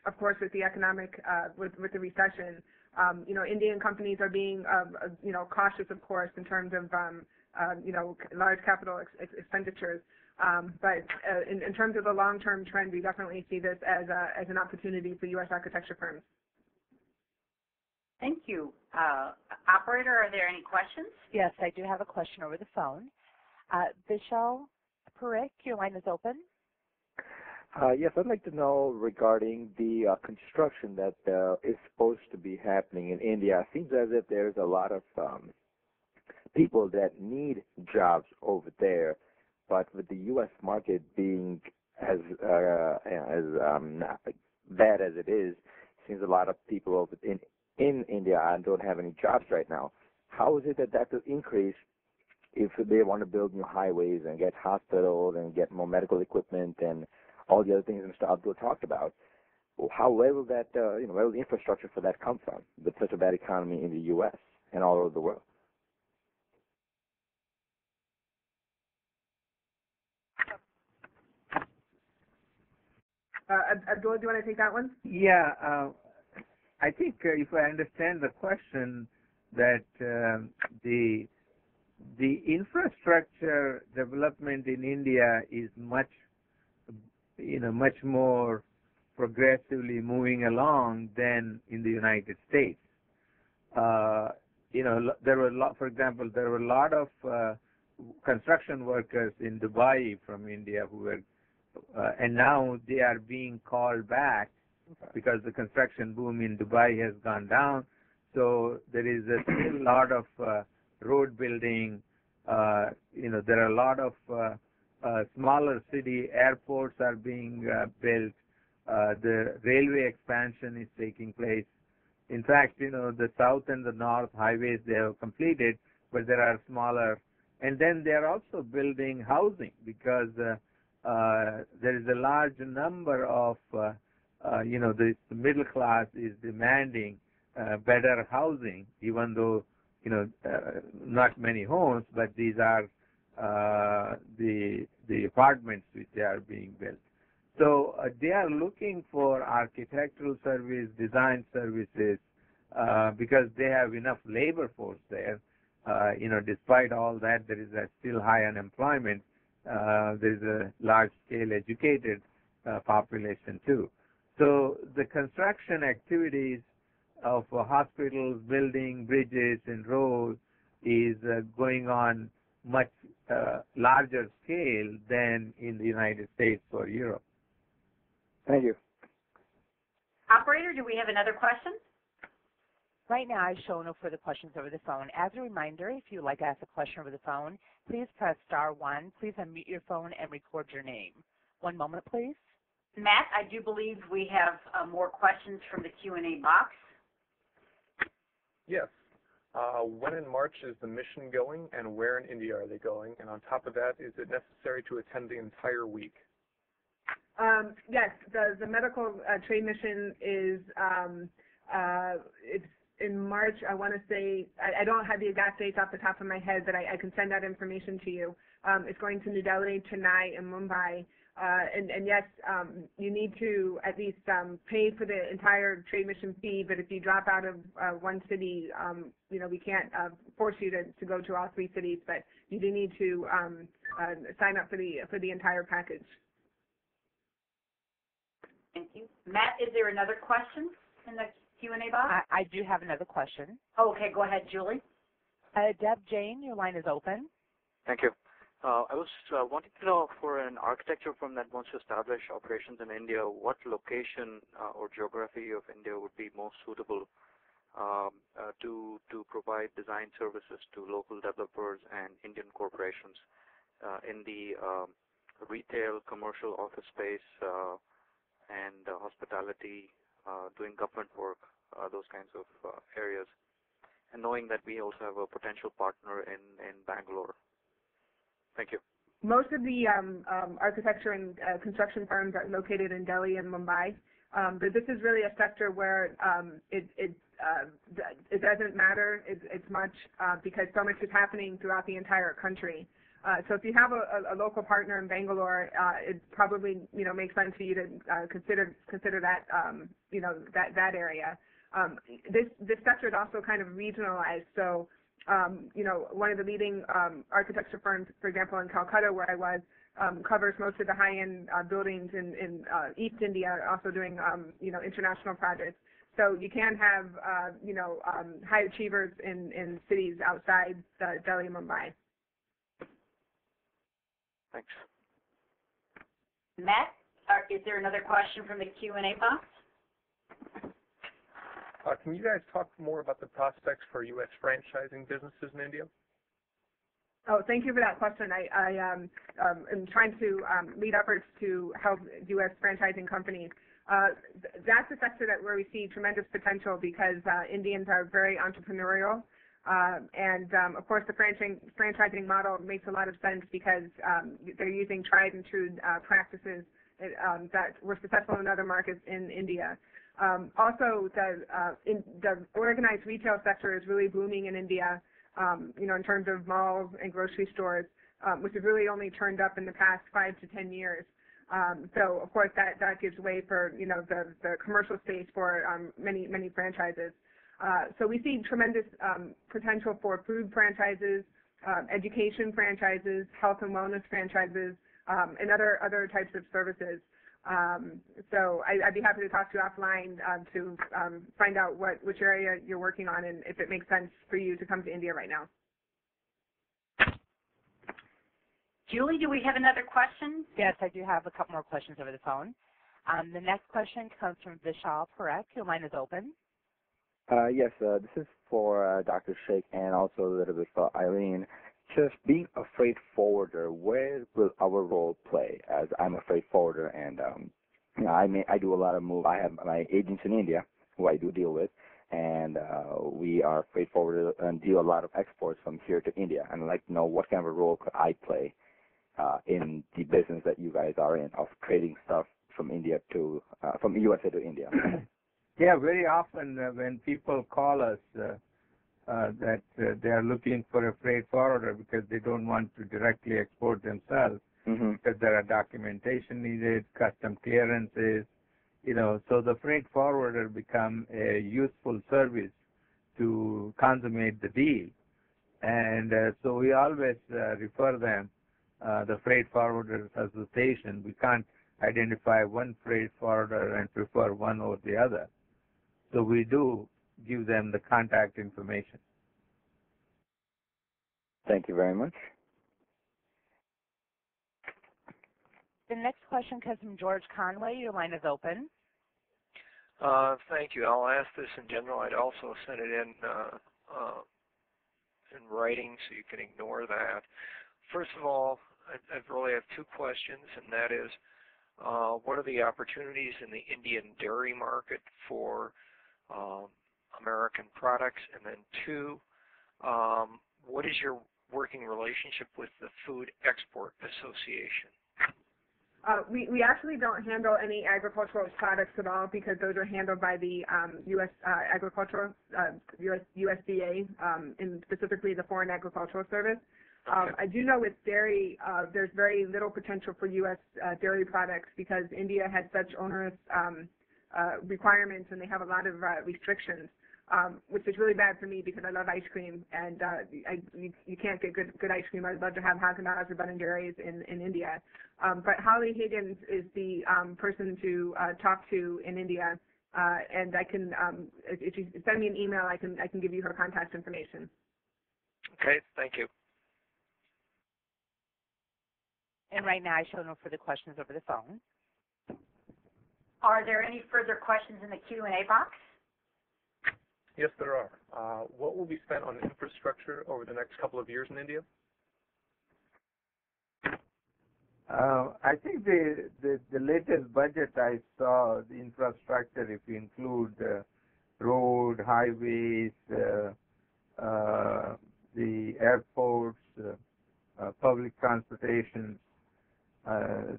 of course, with the economic, with the recession. Indian companies are being, cautious, of course, in terms of, large capital expenditures. But in terms of the long-term trend, we definitely see this as an opportunity for U.S. architecture firms. Thank you. Operator, are there any questions? Yes, I do have a question over the phone. Vishal Parikh, your line is open. Yes, I'd like to know regarding the construction that is supposed to be happening in India. It seems as if there's a lot of people that need jobs over there, but with the U.S. market being as bad as it is, seems a lot of people over in India don't have any jobs right now. How is it that will increase if they want to build new highways and get hospitals and get more medical equipment and all the other things Mr. Abdul talked about? Where will that, where will the infrastructure for that come from with such a bad economy in the U.S. and all over the world? Abdul, do you want to take that one? Yeah, I think if I understand the question, that the infrastructure development in India is much more progressively moving along than in the United States. There were for example, there were a lot of construction workers in Dubai from India who were, and now they are being called back because the construction boom in Dubai has gone down. So there is still a lot of road building. There are a lot of smaller city airports are being built. The railway expansion is taking place. In fact, the south and the north highways, they have completed, but there are smaller. And then they are also building housing because there is a large number of, the middle class is demanding better housing, even though, not many homes, but these are the apartments which they are being built. So they are looking for architectural service, design services, because they have enough labor force there. Despite all that, there is still high unemployment. There is a large-scale educated population too. So the construction activities of hospitals, building bridges and roads is going on much larger scale than in the United States or Europe. Thank you. Operator, do we have another question? Right now, I show no further questions over the phone. As a reminder, if you would like to ask a question over the phone, please press *1. Please unmute your phone and record your name. One moment, please. Matt, I do believe we have more questions from the Q&A box. Yes. When in March is the mission going, and where in India are they going? And on top of that, is it necessary to attend the entire week? Yes, the medical trade mission is it's in March. I want to say, I don't have the exact dates off the top of my head, but I can send that information to you. It's going to New Delhi, Chennai, and Mumbai. And yes, you need to at least pay for the entire trade mission fee, but if you drop out of one city, we can't force you to go to all 3 cities, but you do need to sign up for the entire package. Thank you. Matt, is there another question in the Q&A box? I do have another question. Oh, okay, go ahead, Julie. Deb Jane, your line is open. Thank you. I was wanting to know, for an architecture firm that wants to establish operations in India, what location or geography of India would be most suitable to provide design services to local developers and Indian corporations in the retail, commercial office space, and hospitality, doing government work, those kinds of areas, and knowing that we also have a potential partner in Bangalore. Thank you. Most of the architecture and construction firms are located in Delhi and Mumbai, but this is really a sector where it doesn't matter as much because so much is happening throughout the entire country. So if you have a local partner in Bangalore, it probably makes sense for you to consider that that area. This sector is also kind of regionalized. So one of the leading architecture firms, for example, in Calcutta, where I was, covers most of the high-end buildings in East India, also doing international projects. So you can have high achievers in cities outside Delhi and Mumbai. Thanks. Matt, is there another question from the Q&A box? Can you guys talk more about the prospects for U.S. franchising businesses in India? Oh, thank you for that question. I am trying to lead efforts to help U.S. franchising companies. That's a sector where we see tremendous potential because Indians are very entrepreneurial. And of course, the franchising model makes a lot of sense because they're using tried and true practices that were successful in other markets in India. Also, the organized retail sector is really booming in India, in terms of malls and grocery stores, which have really only turned up in the past 5 to 10 years. So, of course, that gives way for, the commercial space for many franchises. So we see tremendous potential for food franchises, education franchises, health and wellness franchises, and other types of services. So I'd be happy to talk to you offline to find out which area you're working on and if it makes sense for you to come to India right now. Julie, do we have another question? Yes, I do have a couple more questions over the phone. The next question comes from Vishal Parekh. Your line is open. Yes, this is for Dr. Sheikh and also a little bit for Eileen. Just being a freight forwarder, where will our role play? As I'm a freight forwarder, and I do a lot of move. I have my agents in India who I do deal with, and we are freight forwarders and do a lot of exports from here to India. And I'd like to know what kind of a role could I play in the business that you guys are in of trading stuff from India to from USA to India. Yeah, very often when people call us that they are looking for a freight forwarder because they don't want to directly export themselves, because there are documentation needed, custom clearances, so the freight forwarder become a useful service to consummate the deal. And so we always refer them, the Freight Forwarders Association. We can't identify one freight forwarder and prefer one over the other. So we do give them the contact information. Thank you very much. The next question comes from George Conway. Your line is open. Thank you. I'll ask this in general. I'd also send it in writing, so you can ignore that. First of all, I really have two questions, and that is, what are the opportunities in the Indian dairy market for American products? And then two, what is your working relationship with the Food Export Association? We actually don't handle any agricultural products at all because those are handled by the U.S. Agricultural, USDA, and specifically the Foreign Agricultural Service. Okay. I do know with dairy, there's very little potential for U.S. Dairy products because India has such onerous requirements and they have a lot of restrictions, which is really bad for me because I love ice cream and you can't get good ice cream. I'd love to have Haagen-Dazs or Ben & Jerry's in India. But Holly Higgins is the person to talk to in India, and I can, if you send me an email, I can give you her contact information. Okay, thank you. And right now I show no further questions over the phone. Are there any further questions in the Q&A box? Yes, there are. What will be spent on infrastructure over the next couple of years in India? I think the latest budget I saw, the infrastructure, if you include road, highways, the airports, public transportation,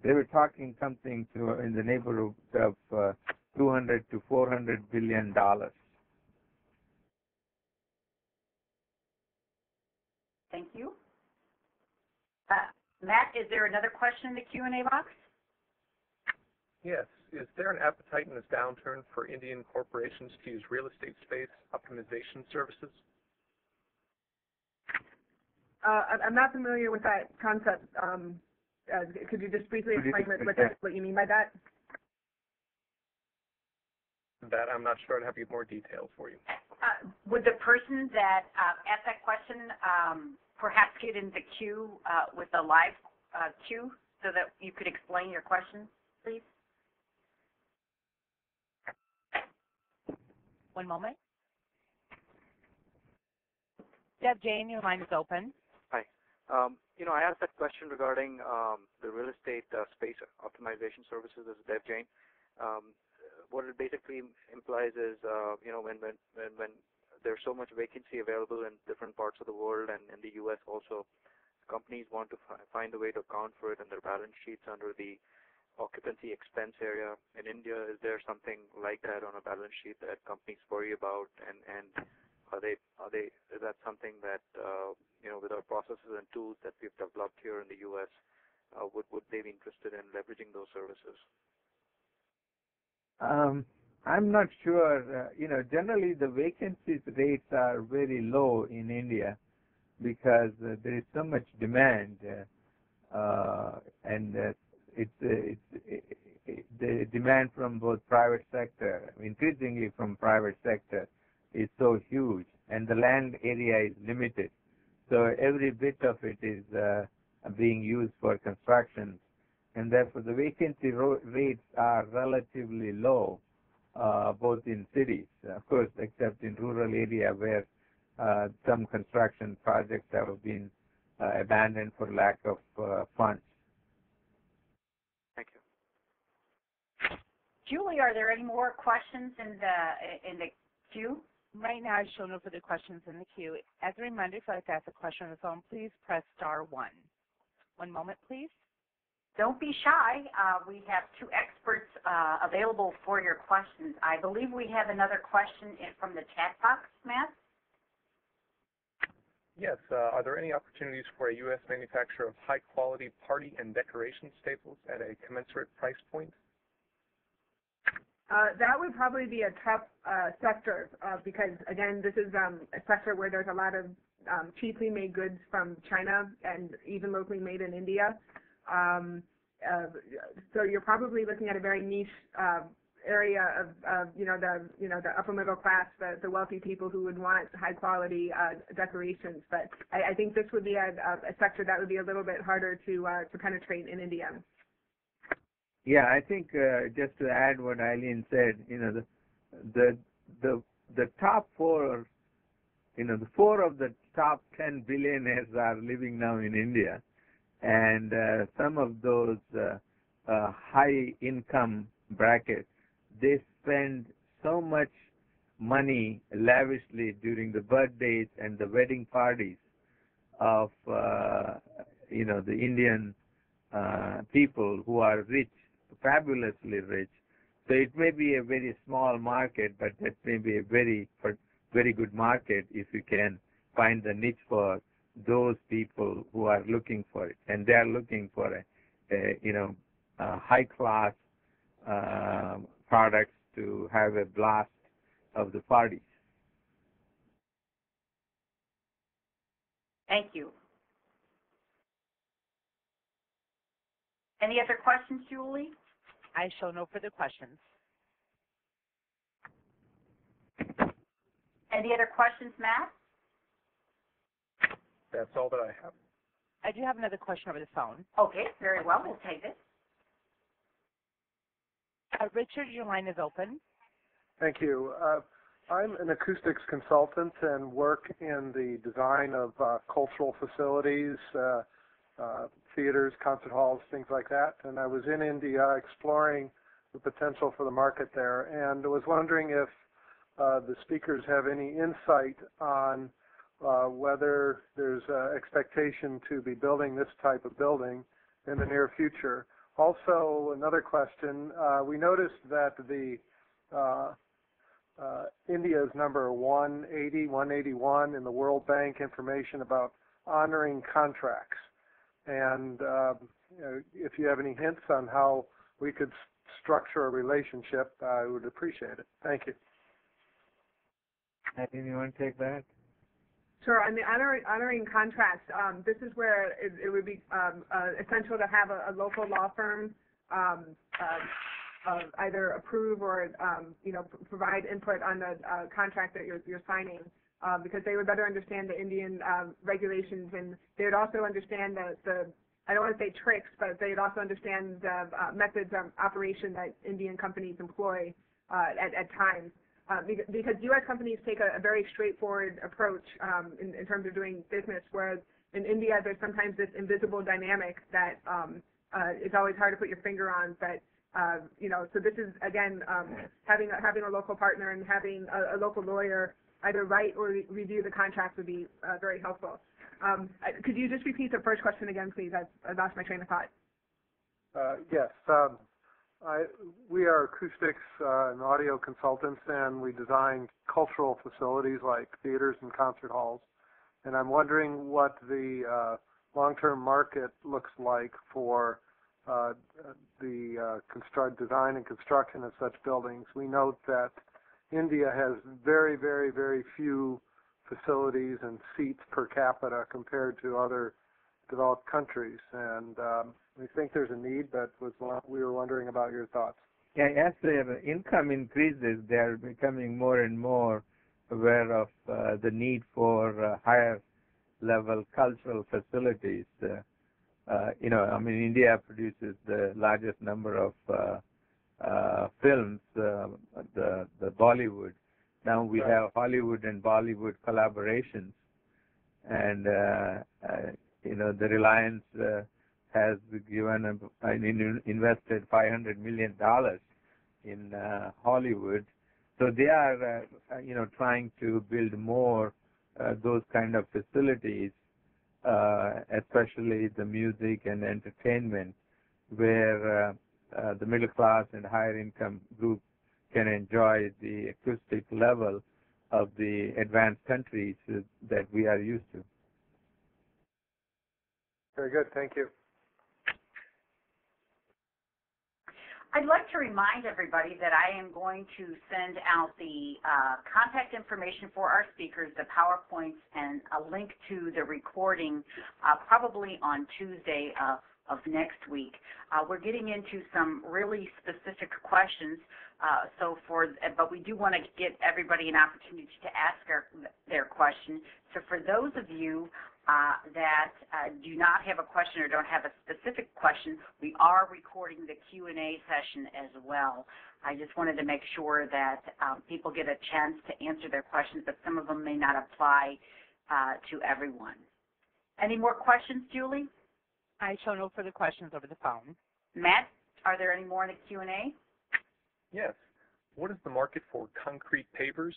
they were talking something in the neighborhood of $200 to $400 billion. Thank you. Matt, is there another question in the Q&A box? Yes. Is there an appetite in this downturn for Indian corporations to use real estate space optimization services? I'm not familiar with that concept. Could you just briefly explain what you mean by that? That I'm not sure. I'd have to get more details for you. Would the person that asked that question perhaps get in the queue with a live queue so that you could explain your question, please? One moment. Deb Jane, your line is open. Hi. I asked that question regarding the real estate space optimization services. This is Deb Jane. What it basically implies is, when there's so much vacancy available in different parts of the world and in the U.S. also, companies want to find a way to account for it in their balance sheets under the occupancy expense area. In India, is there something like that on a balance sheet that companies worry about, and is that something that with our processes and tools that we've developed here in the U.S., would they be interested in leveraging those services? I'm not sure. Generally the vacancy rates are very low in India because there is so much demand, and the demand from both private sector, increasingly from private sector, is so huge, and the land area is limited. So every bit of it is being used for construction, and therefore the vacancy rates are relatively low, both in cities, of course, except in rural area where some construction projects have been abandoned for lack of funds. Thank you. Julie, are there any more questions in the queue? Right now I show no further questions in the queue. As a reminder, if you'd like to ask a question on the phone, please press star 1. One moment, please. Don't be shy. We have two experts available for your questions. I believe we have another question from the chat box, Matt. Yes. Are there any opportunities for a U.S. manufacturer of high-quality party and decoration staples at a commensurate price point? That would probably be a tough sector because, again, this is a sector where there's a lot of cheaply made goods from China and even locally made in India. So you're probably looking at a very niche area of the upper middle class, the wealthy people who would want high quality decorations. But I think this would be a sector that would be a little bit harder to penetrate in India. Yeah, I think just to add what Eileen said, the top four, the four of the top 10 billionaires are living now in India, and some of those high income brackets, they spend so much money lavishly during the birthdays and the wedding parties of the Indian people who are rich, fabulously rich. So it may be a very small market, but that may be a very good market if you can find the niche for those people who are looking for it, and they are looking for a high class products to have a blast of the parties. Thank you. Any other questions, Julie? I show no further questions. Any other questions, Matt? That's all that I have. I do have another question over the phone. Okay, very well. We'll take it. Richard, your line is open. Thank you. I'm an acoustics consultant and work in the design of cultural facilities, theaters, concert halls, things like that. And I was in India exploring the potential for the market there, and was wondering if the speakers have any insight on whether there's expectation to be building this type of building in the near future. Also, another question, we noticed that the India is number 180, 181 in the World Bank information about honoring contracts. And if you have any hints on how we could structure a relationship, I would appreciate it. Thank you. Eileen, you want to take that? Sure. On the honoring contracts, this is where it would be essential to have a local law firm either approve or provide input on the contract that you're signing, because they would better understand the Indian regulations, and they would also understand the I don't want to say tricks, but they would also understand the methods of operation that Indian companies employ at times. Because U.S. companies take a very straightforward approach in terms of doing business, whereas in India there's sometimes this invisible dynamic that it's always hard to put your finger on. But so this is again having a local partner and having a local lawyer either write or review the contract would be very helpful. Could you just repeat the first question again, please? I lost my train of thought. Yes. We are acoustics and audio consultants, and we design cultural facilities like theaters and concert halls. And I'm wondering what the long-term market looks like for the design and construction of such buildings. We note that India has very, very, very few facilities and seats per capita compared to other developed countries, and we think there's a need, but we were wondering about your thoughts. Yeah, as their income increases, they are becoming more and more aware of the need for higher level cultural facilities. India produces the largest number of films, the Bollywood. Now we have Hollywood and Bollywood collaborations, and the Reliance has invested $500 million in Hollywood. So they are, trying to build more those kind of facilities, especially the music and entertainment, where the middle class and higher income group can enjoy the acoustic level of the advanced countries that we are used to. Very good. Thank you. I'd like to remind everybody that I am going to send out the contact information for our speakers, the PowerPoints, and a link to the recording probably on Tuesday of next week. We're getting into some really specific questions, but we do want to get everybody an opportunity to ask their question. So for those of you that do not have a question or don't have a specific question, we are recording the Q&A session as well. I just wanted to make sure that people get a chance to answer their questions, but some of them may not apply to everyone. Any more questions, Julie? I show no further questions over the phone. Matt, are there any more in the Q&A? Yes. What is the market for concrete pavers?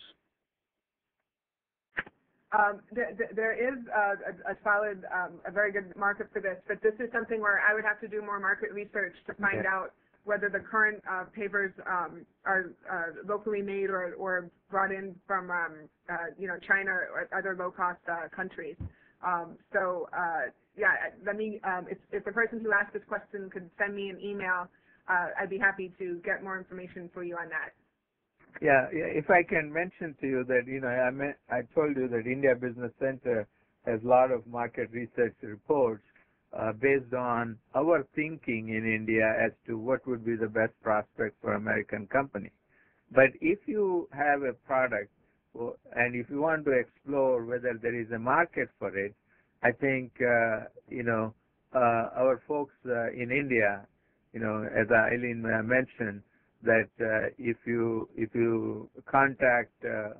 There is a solid, a very good market for this, but this is something where I would have to do more market research to find out whether the current pavers are locally made or brought in from China or other low-cost countries. Let me, if the person who asked this question could send me an email, I'd be happy to get more information for you on that. Yeah, if I can mention to you that, I told you that India Business Center has a lot of market research reports based on our thinking in India as to what would be the best prospect for American company. But if you have a product and if you want to explore whether there is a market for it, I think, our folks in India, as Eileen mentioned, that if you contact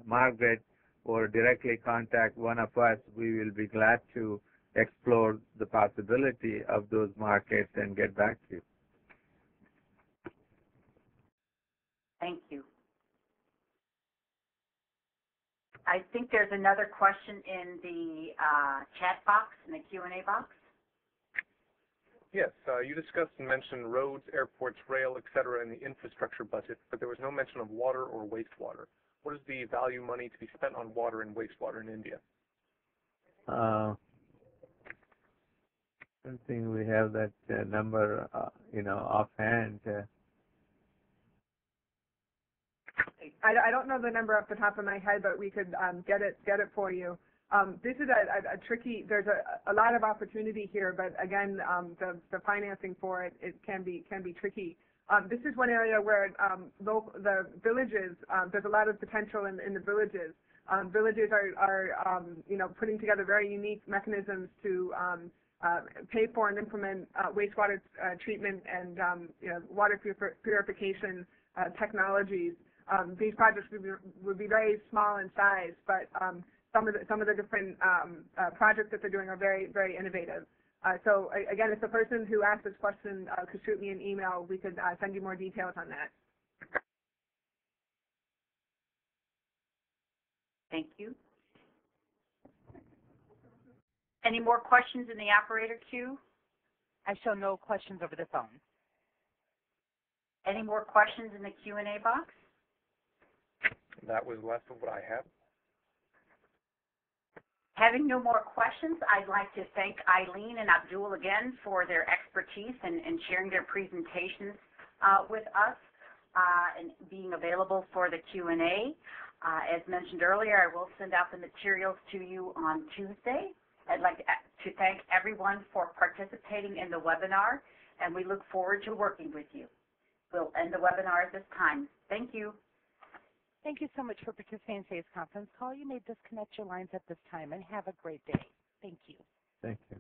Margaret or directly contact one of us, we will be glad to explore the possibility of those markets and get back to you. Thank you. I think there's another question in the chat box, in the Q&A box. Yes, you discussed and mentioned roads, airports, rail, etc. in the infrastructure budget, but there was no mention of water or wastewater. What is the value money to be spent on water and wastewater in India? I don't think we have that number, offhand. I don't know the number off the top of my head, but we could get it for you. This is a tricky. There's a lot of opportunity here, but again, the financing for it can be tricky. This is one area where the villages, there's a lot of potential in the villages. Villages are putting together very unique mechanisms to pay for and implement wastewater treatment and water purification technologies. These projects would be very small in size, but some of the different projects that they're doing are very, very innovative. So again, if the person who asked this question could shoot me an email, we could send you more details on that. Thank you. Any more questions in the operator queue? I show no questions over the phone. Any more questions in the Q&A box? That was less of what I had. Having no more questions, I'd like to thank Eileen and Abdul again for their expertise and sharing their presentations with us and being available for the Q&A. As mentioned earlier, I will send out the materials to you on Tuesday. I'd like to thank everyone for participating in the webinar, and we look forward to working with you. We'll end the webinar at this time. Thank you. Thank you so much for participating in today's conference call. You may disconnect your lines at this time and have a great day. Thank you. Thank you.